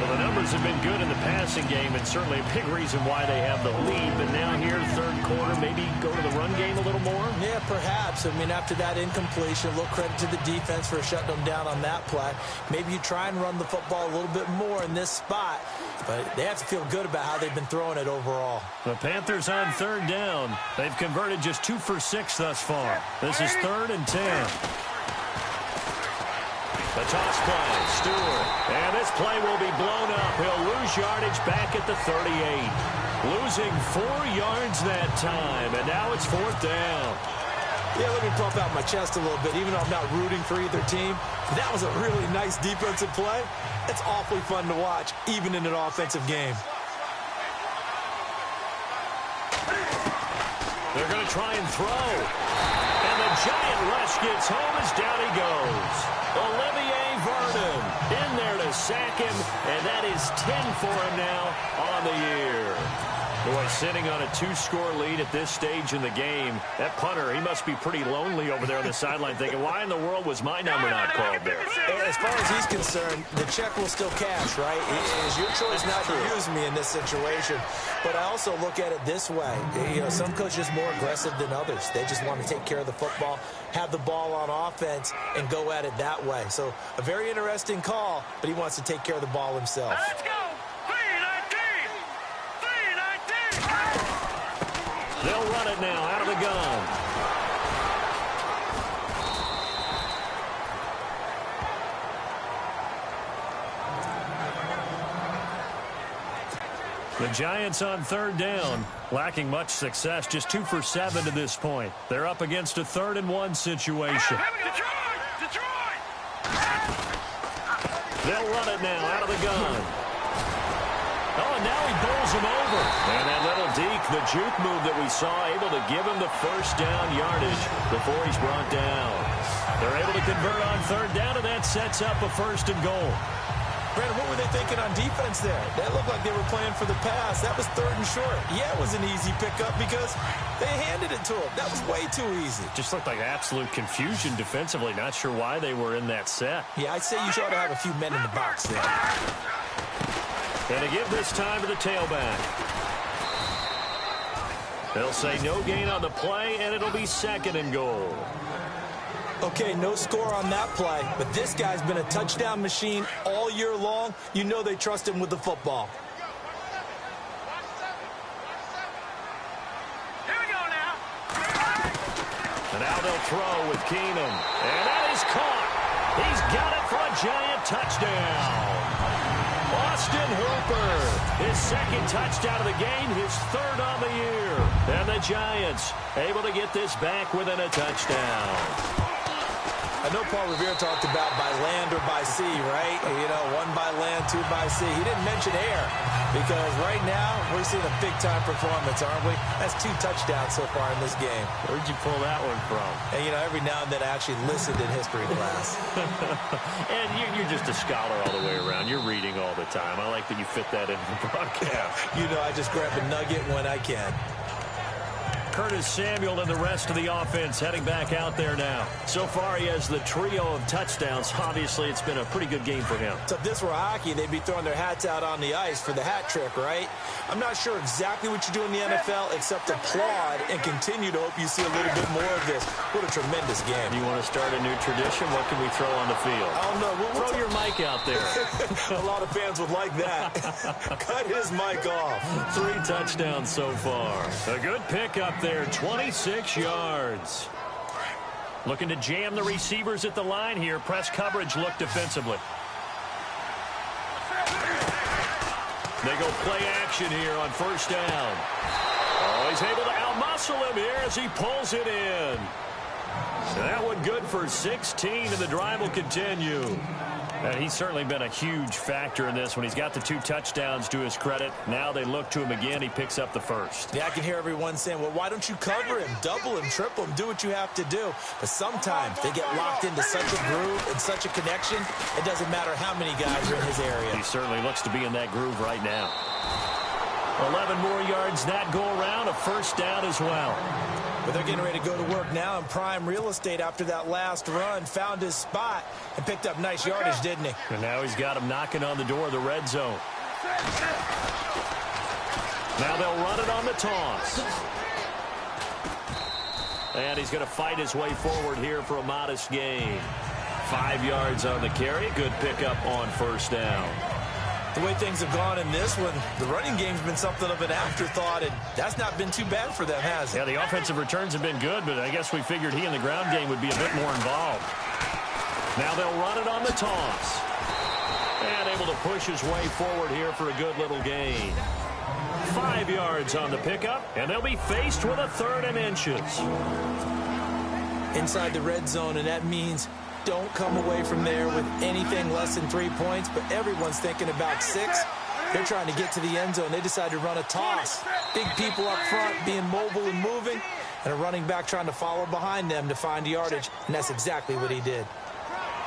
Well, the numbers have been good in the passing game, and certainly a big reason why they have the lead, but now here, third quarter, maybe go to the run game a little more? Yeah, perhaps. I mean, after that incompletion, a little credit to the defense for a shut shutting them down on that play. Maybe you try and run the football a little bit more in this spot, but they have to feel good about how they've been throwing it overall. The Panthers on third down. They've converted just 2 for 6 thus far. This is 3rd and 10. The toss play, Stewart. And this play will be blown up. He'll lose yardage back at the 38. Losing 4 yards that time, and now it's 4th down. Yeah, let me puff out my chest a little bit, even though I'm not rooting for either team. That was a really nice defensive play. It's awfully fun to watch, even in an offensive game. They're going to try and throw. And the giant rush gets home as down he goes. Olivier Vernon in there to sack him, and that is 10 for him now on the year. Boy, sitting on a 2-score lead at this stage in the game, that punter, he must be pretty lonely over there on the sideline thinking, why in the world was my number not called there? As far as he's concerned, the check will still cash, right? It is your choice not to use me in this situation. But I also look at it this way. You know, some coaches are more aggressive than others. They just want to take care of the football, have the ball on offense, and go at it that way. So a very interesting call, but he wants to take care of the ball himself. Let's go. 3-19. 3-19. They'll run it now out of the gun. The Giants on third down, lacking much success, just 2 for 7 to this point. They're up against a 3rd and 1 situation. Detroit! They'll run it now out of the gun. Oh, and now he bowls him over. And that little deke, the juke move that we saw, able to give him the first down yardage before he's brought down. They're able to convert on third down, and that sets up a 1st and goal. Brandon, what were they thinking on defense there? That looked like they were playing for the pass. That was 3rd and short. Yeah, it was an easy pickup because they handed it to him. That was way too easy. Just looked like absolute confusion defensively. Not sure why they were in that set. Yeah, I'd say you ought to have a few men in the box there. And to give this time to the tailback. They'll say no gain on the play, and it'll be 2nd and goal. Okay, no score on that play, but this guy's been a touchdown machine all year long. You know they trust him with the football. Here we go now. And now they'll throw with Keenum. And that is caught. He's got it for a giant touchdown. Austin Hooper, his 2nd touchdown of the game, his 3rd on the year. And the Giants able to get this back within a touchdown. I know Paul Revere talked about by land or by sea, right? You know, 1 by land, 2 by sea. He didn't mention air because right now we're seeing a big-time performance, aren't we? That's 2 touchdowns so far in this game. Where'd you pull that one from? And, you know, every now and then I actually listened in history class. And you're just a scholar all the way around. You're reading all the time. I like that you fit that into the broadcast. You know, I just grab a nugget when I can. Curtis Samuel and the rest of the offense heading back out there now. So far, he has the trio of touchdowns. Obviously, it's been a pretty good game for him. So if this were hockey, they'd be throwing their hats out on the ice for the hat trick, right? I'm not sure exactly what you do in the NFL except applaud and continue to hope you see a little bit more of this. What a tremendous game. You want to start a new tradition? What can we throw on the field? I don't know. Throw your mic out there. A lot of fans would like that. Cut his mic off. 3 touchdowns so far. A good pickup there, 26 yards. Looking to jam the receivers at the line here. Press coverage look defensively. They go play action here on 1st down. Oh, he's able to outmuscle him here as he pulls it in. So that one good for 16, and the drive will continue. And he's certainly been a huge factor in this when he's got the 2 touchdowns to his credit. Now they look to him again. He picks up the 1st. Yeah, I can hear everyone saying, well, why don't you cover him, double him, triple him, do what you have to do. But sometimes they get locked into such a groove and such a connection, it doesn't matter how many guys are in his area. He certainly looks to be in that groove right now. 11 more yards that go around, a 1st down as well. But they're getting ready to go to work now in prime real estate after that last run. Found his spot and picked up nice yardage, didn't he? And now he's got him knocking on the door of the red zone. Now they'll run it on the toss. And he's going to fight his way forward here for a modest gain. 5 yards on the carry. Good pickup on first down. The way things have gone in this one, the running game's been something of an afterthought, and that's not been too bad for them, has it? Yeah, the offensive returns have been good, but I guess we figured he in the ground game would be a bit more involved. Now they'll run it on the toss. And able to push his way forward here for a good little gain. 5 yards on the pickup, and they'll be faced with a 3rd and inches. Inside the red zone, and that means don't come away from there with anything less than 3 points, but everyone's thinking about 6. They're trying to get to the end zone. They decided to run a toss. Big people up front being mobile and moving, and a running back trying to follow behind them to find yardage, and that's exactly what he did.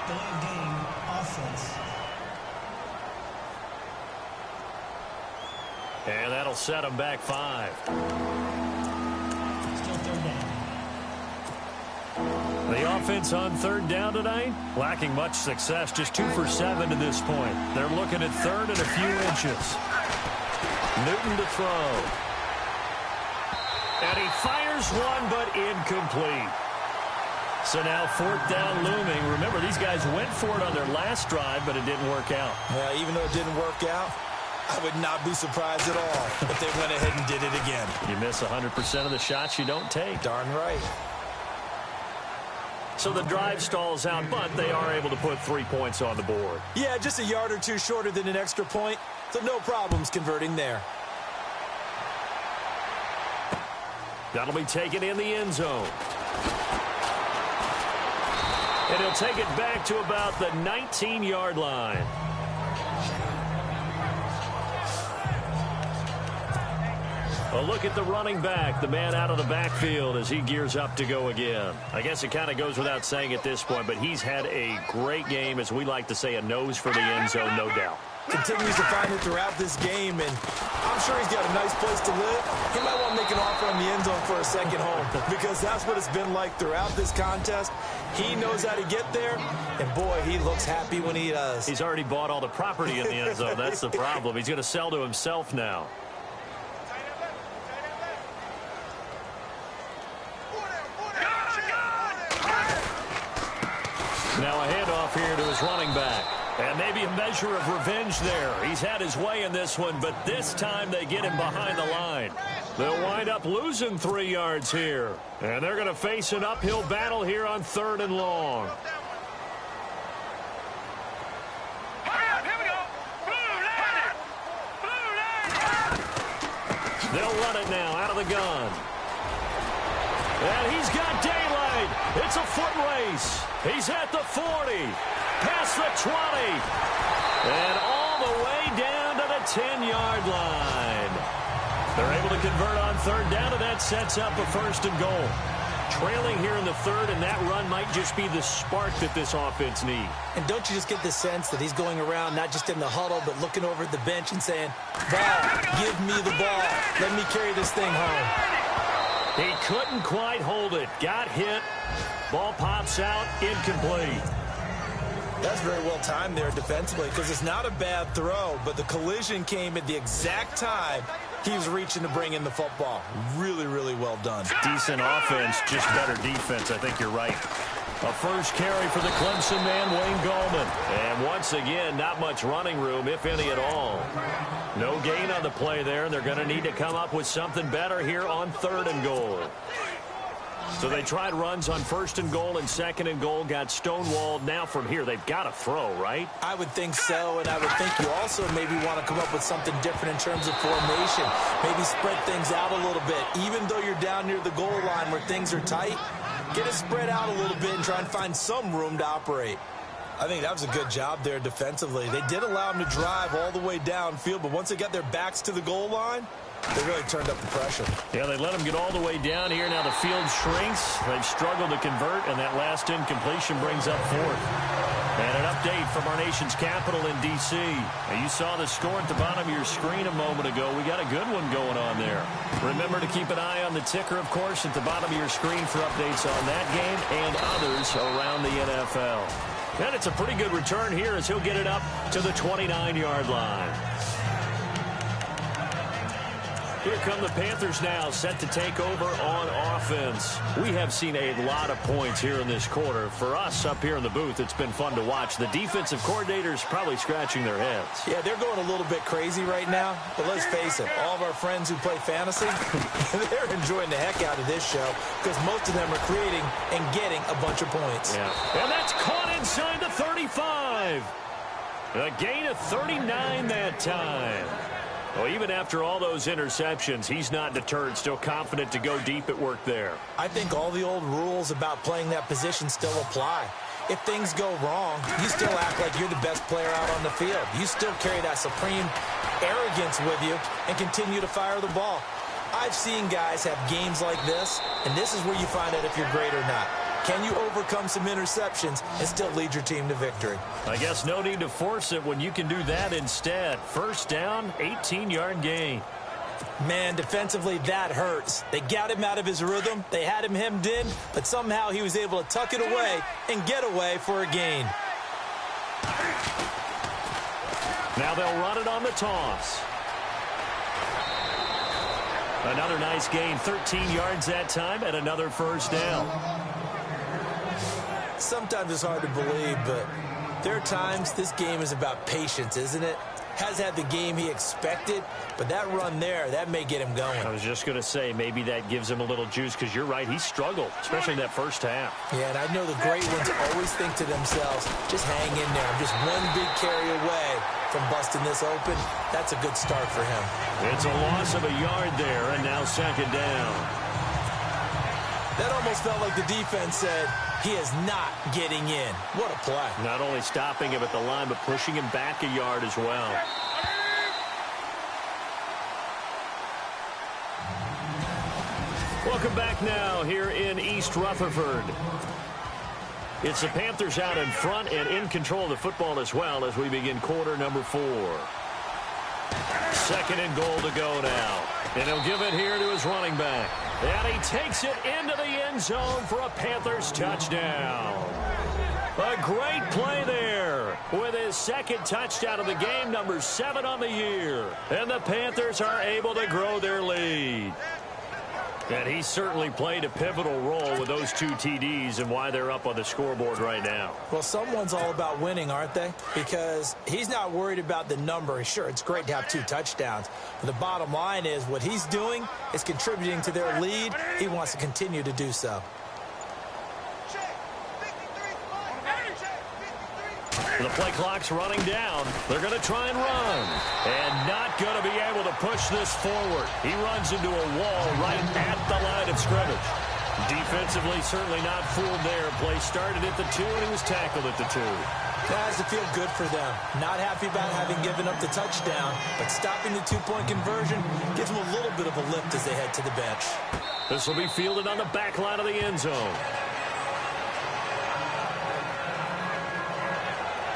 Delay game offense. And that'll set him back 5. Still 3rd down. The offense on 3rd down tonight, lacking much success, just 2 for 7 to this point. They're looking at 3rd and a few inches. Newton to throw. And he fires one, but incomplete. So now 4th down looming. Remember, these guys went for it on their last drive, but it didn't work out. Yeah, even though it didn't work out, I would not be surprised at all if they went ahead and did it again. You miss 100% of the shots you don't take. Darn right. So the drive stalls out, but they are able to put 3 points on the board. Yeah, just a yard or two shorter than an extra point, so no problems converting there. That'll be taken in the end zone. And he'll take it back to about the 19-yard line. A look at the running back, the man out of the backfield as he gears up to go again. I guess it kind of goes without saying at this point, but he's had a great game, as we like to say, a nose for the end zone, no doubt. Continues to find it throughout this game, and I'm sure he's got a nice place to live. He might want to make an offer on the end zone for a second home, because that's what it's been like throughout this contest. He knows how to get there, and boy, he looks happy when he does. He's already bought all the property in the end zone. That's the problem. He's going to sell to himself now. Now a handoff here to his running back. And maybe a measure of revenge there. He's had his way in this one, but this time they get him behind the line. They'll wind up losing 3 yards here. And they're going to face an uphill battle here on 3rd and long. Here we go. They'll run it now out of the gun. And he's got daylight. It's a foot race. He's at the 40, past the 20, and all the way down to the 10-yard line. They're able to convert on 3rd down, and that sets up a 1st and goal. Trailing here in the 3rd, and that run might just be the spark that this offense needs. And don't you just get the sense that he's going around not just in the huddle, but looking over at the bench and saying, ball, give me the ball. Let me carry this thing home. He couldn't quite hold it. Got hit. Ball pops out. Incomplete. That's very well timed there defensively, because it's not a bad throw, but the collision came at the exact time he was reaching to bring in the football. Really, really well done. Decent offense, just better defense. I think you're right. A first carry for the Clemson man, Wayne Gallman. And once again, not much running room, if any at all. No gain on the play there, and they're going to need to come up with something better here on 3rd and goal. So they tried runs on 1st and goal and 2nd and goal, got stonewalled. Now from here, they've got to throw, right? I would think so, and I would think you also maybe want to come up with something different in terms of formation. Maybe spread things out a little bit. Even though you're down near the goal line where things are tight, get it spread out a little bit and try and find some room to operate. I think that was a good job there defensively. They did allow them to drive all the way downfield, but once they got their backs to the goal line, they really turned up the pressure. Yeah, they let them get all the way down here. Now the field shrinks. They've struggled to convert, and that last incompletion brings up 4th. And an update from our nation's capital in D.C. You saw the score at the bottom of your screen a moment ago. We got a good one going on there. Remember to keep an eye on the ticker, of course, at the bottom of your screen for updates on that game and others around the NFL. And it's a pretty good return here as he'll get it up to the 29-yard line. Here come the Panthers now, set to take over on offense. We have seen a lot of points here in this quarter. For us up here in the booth, it's been fun to watch. The defensive coordinators probably scratching their heads. Yeah, they're going a little bit crazy right now, but let's face it, all of our friends who play fantasy, they're enjoying the heck out of this show because most of them are creating and getting a bunch of points. Yeah. And that's caught inside the 35. A gain of 39 that time. Well, even after all those interceptions, he's not deterred, still confident to go deep at work there. I think all the old rules about playing that position still apply. If things go wrong, you still act like you're the best player out on the field. You still carry that supreme arrogance with you and continue to fire the ball. I've seen guys have games like this, and this is where you find out if you're great or not. Can you overcome some interceptions and still lead your team to victory? I guess no need to force it when you can do that instead. First down, 18-yard gain. Man, defensively, that hurts. They got him out of his rhythm. They had him hemmed in, but somehow he was able to tuck it away and get away for a gain. Now they'll run it on the toss. Another nice gain, 13 yards that time, and another first down. Sometimes it's hard to believe, but there are times this game is about patience, isn't it? Has had the game he expected, but that run there, that may get him going. I was just going to say, maybe that gives him a little juice, because you're right, he struggled, especially in that first half. Yeah, and I know the great ones always think to themselves, just hang in there. I'm just one big carry away from busting this open. That's a good start for him. It's a loss of a yard there, and now second down. That almost felt like the defense said, he is not getting in. What a play. Not only stopping him at the line, but pushing him back a yard as well. Welcome back now here in East Rutherford. It's the Panthers out in front and in control of the football as well as we begin quarter number 4. Second and goal to go now. And he'll give it here to his running back. And he takes it into the end zone for a Panthers touchdown. A great play there with his second touchdown of the game, number 7 on the year. And the Panthers are able to grow their lead. And he certainly played a pivotal role with those 2 TDs and why they're up on the scoreboard right now. Well, someone's all about winning, aren't they? Because he's not worried about the number. Sure, it's great to have 2 touchdowns. But the bottom line is what he's doing is contributing to their lead. He wants to continue to do so. The play clock's running down. They're going to try and run. And not going to be able to push this forward. He runs into a wall right at the line of scrimmage. Defensively, certainly not fooled there. Play started at the 2, and he was tackled at the 2. That has to feel good for them. Not happy about having given up the touchdown, but stopping the 2-point conversion gives them a little bit of a lift as they head to the bench. This will be fielded on the back line of the end zone.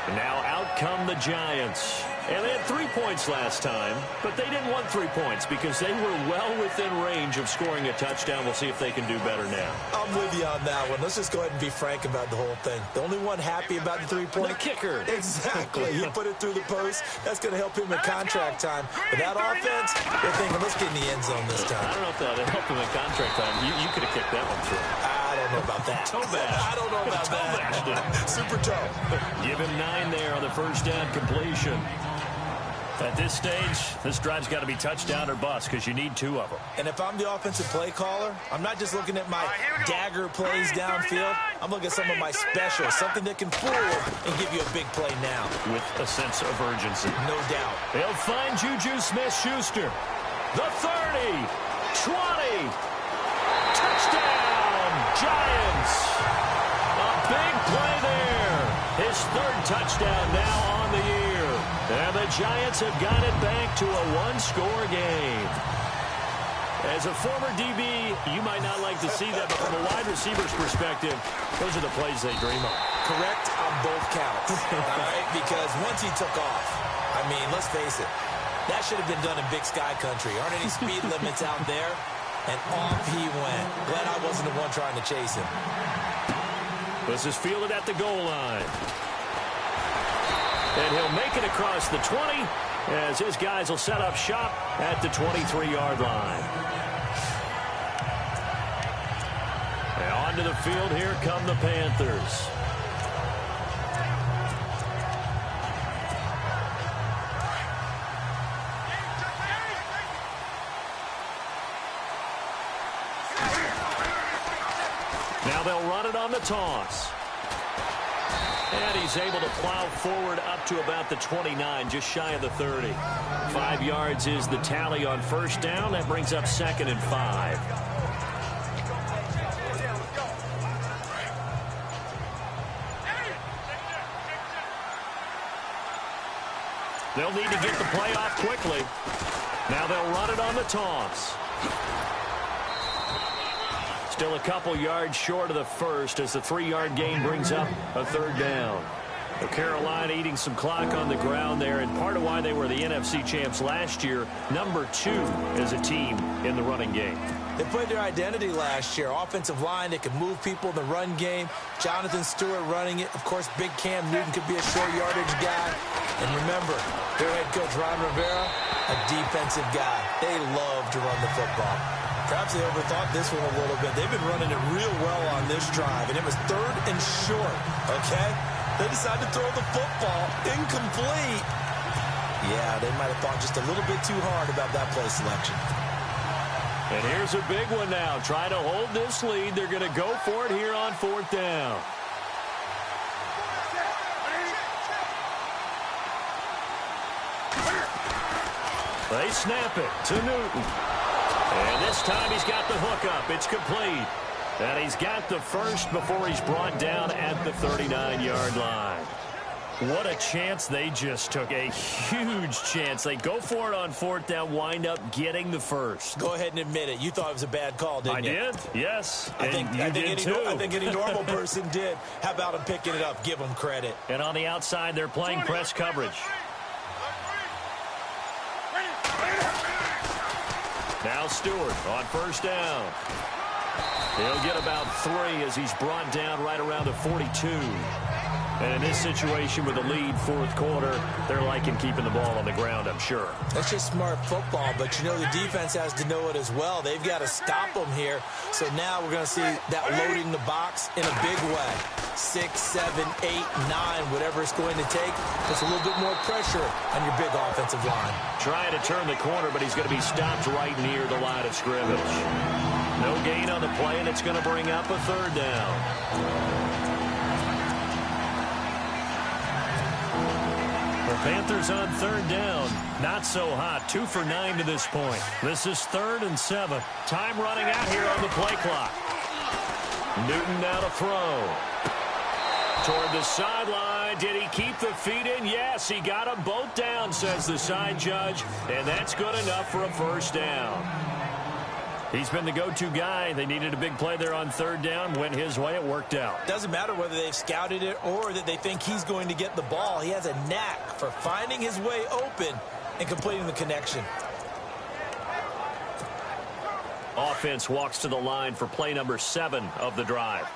And now out come the Giants. And they had 3 points last time, but they didn't want 3 points because they were well within range of scoring a touchdown. We'll see if they can do better now. I'm with you on that one. Let's just go ahead and be frank about the whole thing. The only one happy about the 3-point? The kicker. Exactly. He put it through the post. That's going to help him in contract time. But that offense, they're thinking, let's get in the end zone this time. I don't know if that helped him in contract time. You could have kicked that one through. I don't know about that. Toe bash. I don't know about that. Super toe. Give him 9 there on the first down completion. At this stage, this drive's got to be touchdown or bust because you need 2 of them. And if I'm the offensive play caller, I'm not just looking at my dagger plays downfield. I'm looking at some of my specials, something that can fool and give you a big play now. With a sense of urgency. No doubt. They'll find Juju Smith-Schuster. The 30, 20, touchdown, Giants. A big play there. His 3rd touchdown now on the year. And the Giants have got it back to a 1-score game. As a former DB, you might not like to see that, but from a wide receiver's perspective, those are the plays they dream of. Correct on both counts, all right? Because once he took off, I mean, let's face it, that should have been done in Big Sky Country. Aren't any speed limits out there? And off he went. Glad I wasn't the one trying to chase him. This is fielded at the goal line. And he'll make it across the 20 as his guys will set up shop at the 23-yard line. And onto the field, here come the Panthers. Now they'll run it on the toss. And he's able to plow forward up to about the 29, just shy of the 30. 5 yards is the tally on first down. That brings up 2nd and 5. They'll need to get the play off quickly. Now they'll run it on the toss. Still a couple yards short of the first as the 3-yard gain brings up a 3rd down. Well, Carolina eating some clock on the ground there, and part of why they were the NFC champs last year, number 2 as a team in the running game. They played their identity last year. Offensive line, they could move people in the run game. Jonathan Stewart running it. Of course, big Cam Newton could be a short yardage guy. And remember, their head coach, Ron Rivera, a defensive guy. They love to run the football. Perhaps they overthought this one a little bit. They've been running it real well on this drive, and it was 3rd and short, okay? They decided to throw the football incomplete. Yeah, they might have thought just a little bit too hard about that play selection. And here's a big one now. Trying to hold this lead. They're going to go for it here on 4th down. They snap it to Newton. And this time he's got the hook up. It's complete. And he's got the first before he's brought down at the 39-yard line. What a chance they just took. A huge chance. They go for it on 4th down, wind up getting the first. Go ahead and admit it. You thought it was a bad call, didn't you? I did, yes. I think any normal person did. How about him picking it up? Give him credit. And on the outside, they're playing press coverage. Now Stewart on 1st down. He'll get about 3 as he's brought down right around the 42. And in this situation with the lead 4th quarter, they're liking keeping the ball on the ground, I'm sure. That's just smart football, but you know the defense has to know it as well. They've got to stop them here. So now we're going to see that loading the box in a big way. 6, 7, 8, 9, whatever it's going to take. Puts a little bit more pressure on your big offensive line. Trying to turn the corner, but he's going to be stopped right near the line of scrimmage. No gain on the play, and it's going to bring up a 3rd down. The Panthers on 3rd down. Not so hot. 2 for 9 to this point. This is 3rd and 7. Time running out here on the play clock. Newton now to throw. Toward the sideline. Did he keep the feet in? Yes, he got them both down, says the side judge. And that's good enough for a 1st down. He's been the go-to guy. They needed a big play there on 3rd down. Went his way. It worked out. Doesn't matter whether they've scouted it or that they think he's going to get the ball. He has a knack for finding his way open and completing the connection. Offense walks to the line for play number 7 of the drive.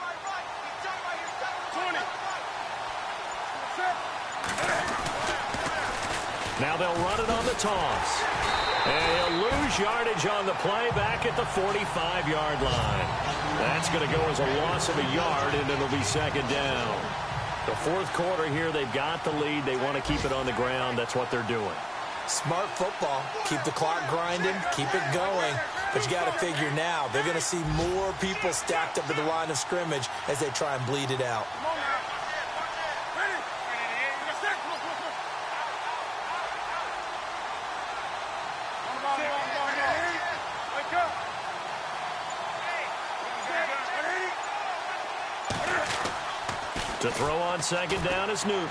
Now they'll run it on the toss. And he'll lose yardage on the play back at the 45-yard line. That's going to go as a loss of a yard, and it'll be 2nd down. The 4th quarter here, they've got the lead. They want to keep it on the ground. That's what they're doing. Smart football. Keep the clock grinding. Keep it going. But you got to figure now, they're going to see more people stacked up at the line of scrimmage as they try and bleed it out. To throw on 2nd down is Newton.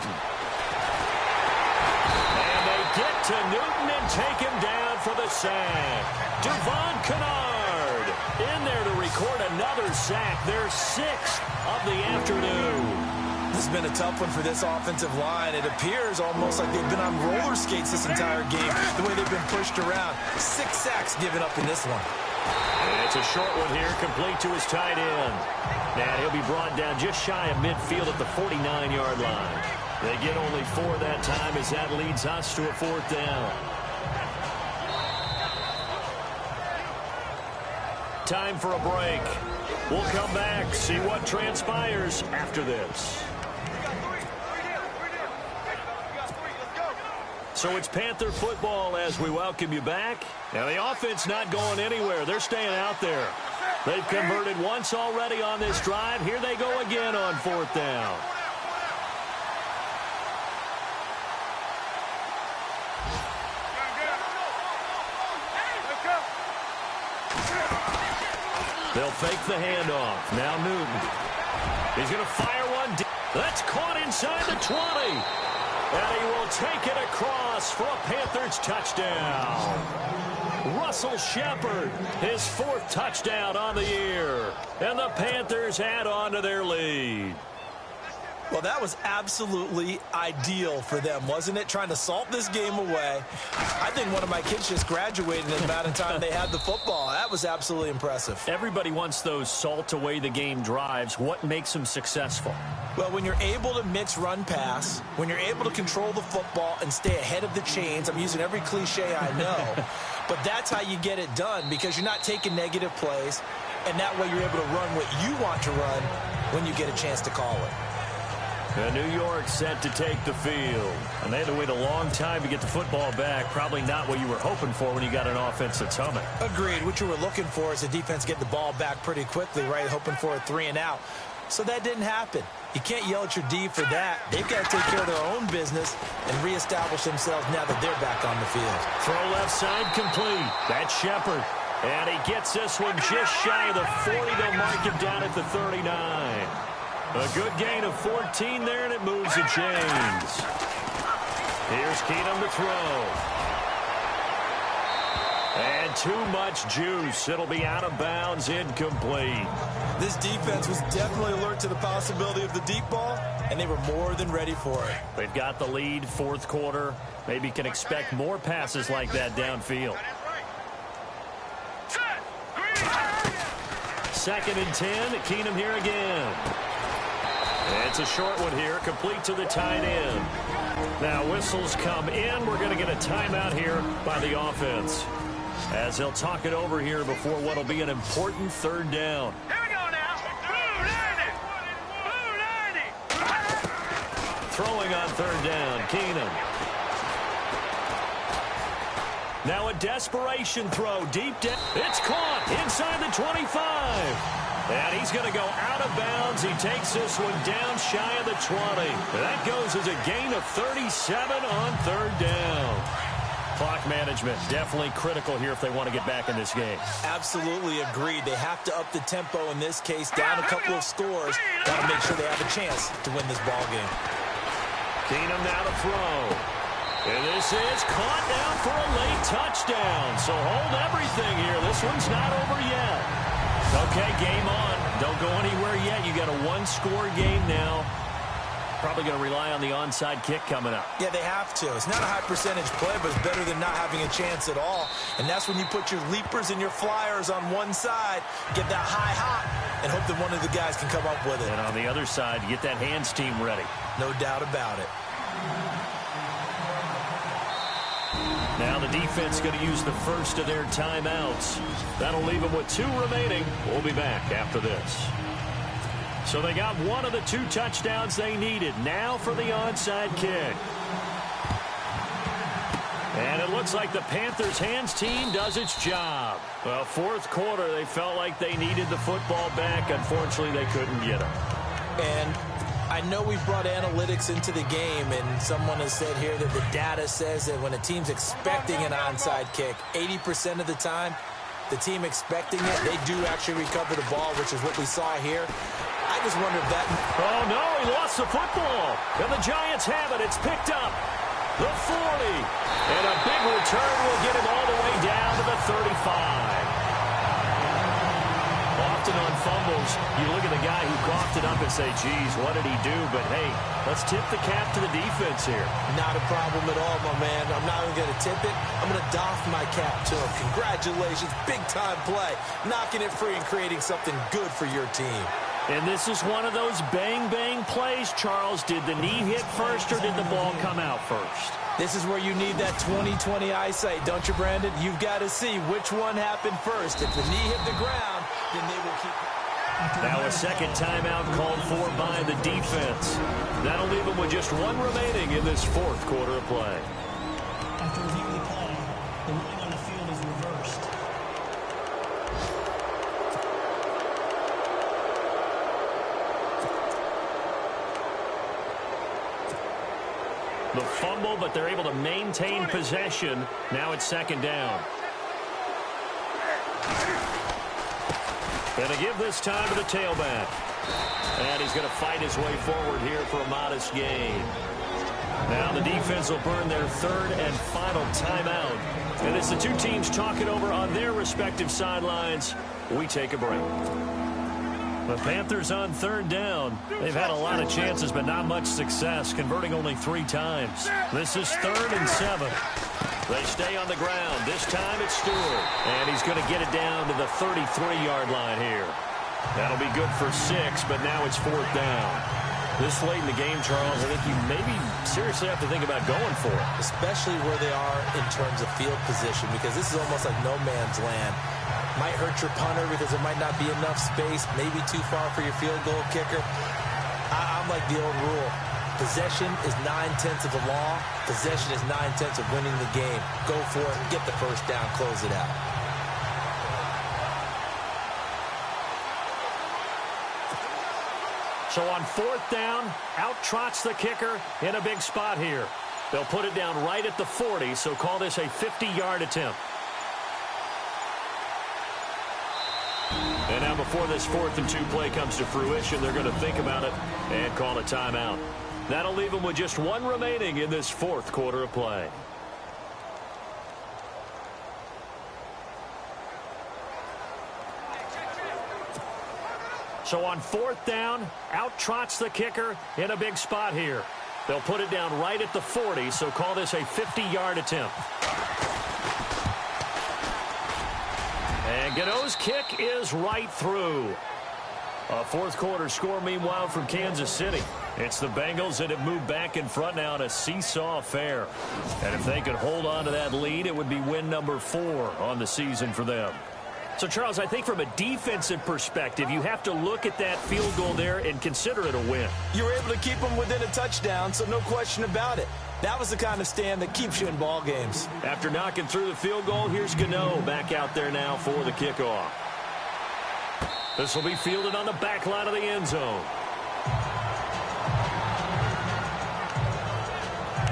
And they get to Newton and take him down for the sack. Devon Kennard in there to record another sack. Their 6th of the afternoon. This has been a tough one for this offensive line. It appears almost like they've been on roller skates this entire game, the way they've been pushed around. 6 sacks given up in this one. And it's a short one here, complete to his tight end. And he'll be brought down just shy of midfield at the 49-yard line. They get only 4 that time as that leads us to a 4th down. Time for a break. We'll come back, see what transpires after this. So it's Panther football as we welcome you back. Now the offense not going anywhere. They're staying out there. They've converted once already on this drive. Here they go again on 4th down. They'll fake the handoff. Now Newton. He's going to fire one. That's caught inside the 20. And he will take it across for a Panthers touchdown. Russell Shepard, his 4th touchdown on the year. And the Panthers add on to their lead. Well, that was absolutely ideal for them, wasn't it? Trying to salt this game away. I think one of my kids just graduated in the amount of time they had the football. That was absolutely impressive. Everybody wants those salt away the game drives. What makes them successful? Well, when you're able to mix run pass, when you're able to control the football and stay ahead of the chains, I'm using every cliche I know, but that's how you get it done because you're not taking negative plays, and that way you're able to run what you want to run when you get a chance to call it. New York set to take the field. And they had to wait a long time to get the football back. Probably not what you were hoping for when you got an offense that's humming. Agreed. What you were looking for is the defense get the ball back pretty quickly, right? Hoping for a 3 and out. So that didn't happen. You can't yell at your D for that. They've got to take care of their own business and reestablish themselves now that they're back on the field. Throw left side complete. That's Shepard. And he gets this one just shy of the 40. They'll mark him down at the 39. A good gain of 14 there, and it moves the chains. Here's Keenum to throw. And too much juice. It'll be out of bounds, incomplete. This defense was definitely alert to the possibility of the deep ball, and they were more than ready for it. They've got the lead, 4th quarter. Maybe can expect more passes like that downfield. 2nd and 10. Keenum here again. It's a short one here, complete to the tight end. Now whistles come in. We're going to get a timeout here by the offense, as they'll talk it over here before what will be an important 3rd down. Here we go now. Blue 90. Throwing on 3rd down, Keenum. Now a desperation throw deep down. It's caught inside the 25. And he's going to go out of bounds. He takes this one down shy of the 20. That goes as a gain of 37 on 3rd down. Clock management definitely critical here if they want to get back in this game. Absolutely agreed. They have to up the tempo in this case, down a couple of scores. Got to make sure they have a chance to win this ball game. Keenum now to throw. And this is caught down for a late touchdown. So hold everything here. This one's not over yet. Okay, game on. Don't go anywhere yet. You got a 1-score game now. Probably going to rely on the onside kick coming up. Yeah, they have to. It's not a high percentage play, but it's better than not having a chance at all. And that's when you put your leapers and your flyers on one side, get that high hop, and hope that one of the guys can come up with it. And on the other side, get that hands team ready. No doubt about it. Now the defense going to use the first of their timeouts. That'll leave them with 2 remaining. We'll be back after this. So they got one of the 2 touchdowns they needed. Now for the onside kick. And it looks like the Panthers' hands team does its job. Well, 4th quarter, they felt like they needed the football back. Unfortunately, they couldn't get it. And I know we've brought analytics into the game, and someone has said here that the data says that when a team's expecting an onside kick, 80% of the time, the team expecting it, they do actually recover the ball, which is what we saw here. I just wonder if that... Oh, no, he lost the football. And the Giants have it. It's picked up. The 40. And a big return will get him all the way down to the 35. Often on fumbles, you look at the guy who coughed it up and say, geez, what did he do? But, hey, let's tip the cap to the defense here. Not a problem at all, my man. I'm not even going to tip it. I'm going to doff my cap to him. Congratulations. Big-time play. Knocking it free and creating something good for your team. And this is one of those bang-bang plays, Charles. Did the knee hit first or did the ball come out first? This is where you need that 20/20 eyesight, don't you, Brandon? You've got to see which one happened first. If the knee hit the ground, then they will keep... Now a second timeout called for by the defense. That'll leave them with just one remaining in this fourth quarter of play. After reviewing the play, the ruling on the field is reversed. The fumble, but they're able to maintain possession. Now it's second down. Going to give this time to the tailback. And he's going to fight his way forward here for a modest gain. Now the defense will burn their third and final timeout. And as the two teams talk it over on their respective sidelines, we take a break. The Panthers on third down. They've had a lot of chances, but not much success, converting only 3 times. This is 3rd and 7. They stay on the ground. This time it's Stewart. And he's going to get it down to the 33-yard line here. That'll be good for 6, but now it's 4th down. This late in the game, Charles, I think you maybe seriously have to think about going for it. Especially where they are in terms of field position, because this is almost like no man's land. Might hurt your punter because there might not be enough space, maybe too far for your field goal kicker. I'm like the old rule. Possession is 9/10 of the law. Possession is 9/10 of winning the game. Go for it, get the first down, close it out. So on 4th down, out trots the kicker in a big spot here. They'll put it down right at the 40, so call this a 50-yard attempt. And now before this 4th and 2 play comes to fruition, they're going to think about it and call a timeout. That'll leave them with just one remaining in this fourth quarter of play. So on 4th down, out trots the kicker in a big spot here. They'll put it down right at the 40, so call this a 50-yard attempt. And Gano's kick is right through. A fourth quarter score, meanwhile, from Kansas City. It's the Bengals that have moved back in front now in a seesaw affair. And if they could hold on to that lead, it would be win number 4 on the season for them. So, Charles, I think from a defensive perspective, you have to look at that field goal there and consider it a win. You were able to keep them within a touchdown, so no question about it. That was the kind of stand that keeps you in ball games. After knocking through the field goal, here's Gano back out there now for the kickoff. This will be fielded on the back line of the end zone.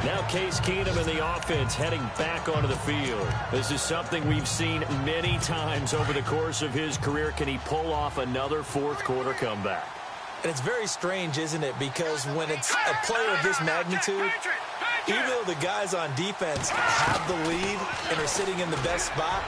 Now Case Keenum and the offense heading back onto the field. This is something we've seen many times over the course of his career. Can he pull off another fourth quarter comeback? And it's very strange, isn't it? Because when it's a player of this magnitude, even though the guys on defense have the lead and are sitting in the best spot,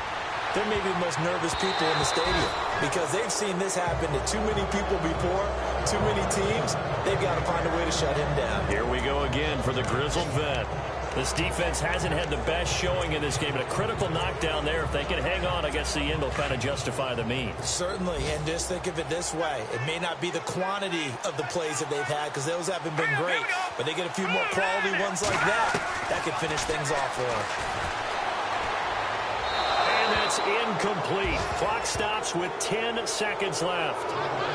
they're maybe the most nervous people in the stadium because they've seen this happen to too many people before, too many teams. They've got to find a way to shut him down. Here we go again for the grizzled vet. This defense hasn't had the best showing in this game, but a critical knockdown there. If they can hang on, I guess the end will kind of justify the means. Certainly, and just think of it this way. It may not be the quantity of the plays that they've had because those haven't been great, but they get a few more quality ones like that can finish things off for them. That's incomplete. Clock stops with 10 seconds left.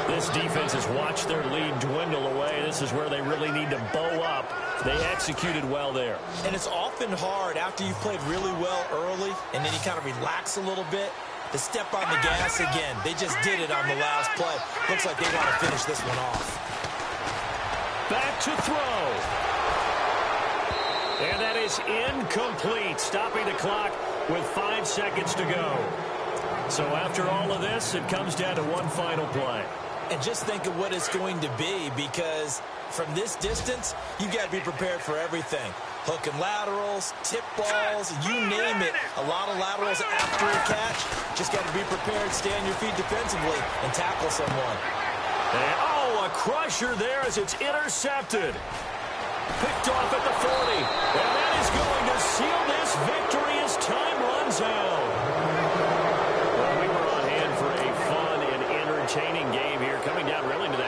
This defense has watched their lead dwindle away. This is where they really need to bow up. They executed well there. And it's often hard after you've played really well early and then you kind of relax a little bit to step on the gas again. They just did it on the last play. Looks like they want to finish this one off. Back to throw. And that is incomplete, stopping the clock with 5 seconds to go. So after all of this, it comes down to one final play. And just think of what it's going to be because from this distance, you got to be prepared for everything. Hook and laterals, tip balls, you name it. A lot of laterals after a catch. Just got to be prepared, stay on your feet defensively, and tackle someone. And, a crusher there as it's intercepted. Picked off at the 40. And that is going to seal this victory as time runs out. Well, we were on hand for a fun and entertaining game here, coming down really to that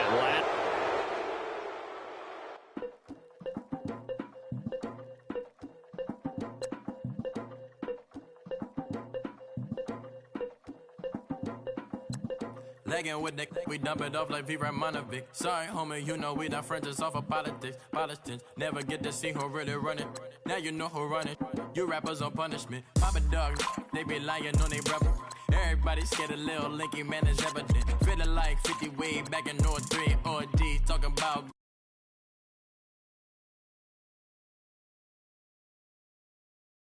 Lagging with the we dump it off like V. Ramonovic. Sorry, homie, you know we done Frenches off of politics. Politics never get to see who really running. Now you know who running. You rappers on punishment. Papa dog, they be lying on they brother. Everybody scared of Lil Linky, man, is evident. Feeling like 50 way back in 03 OD, talking about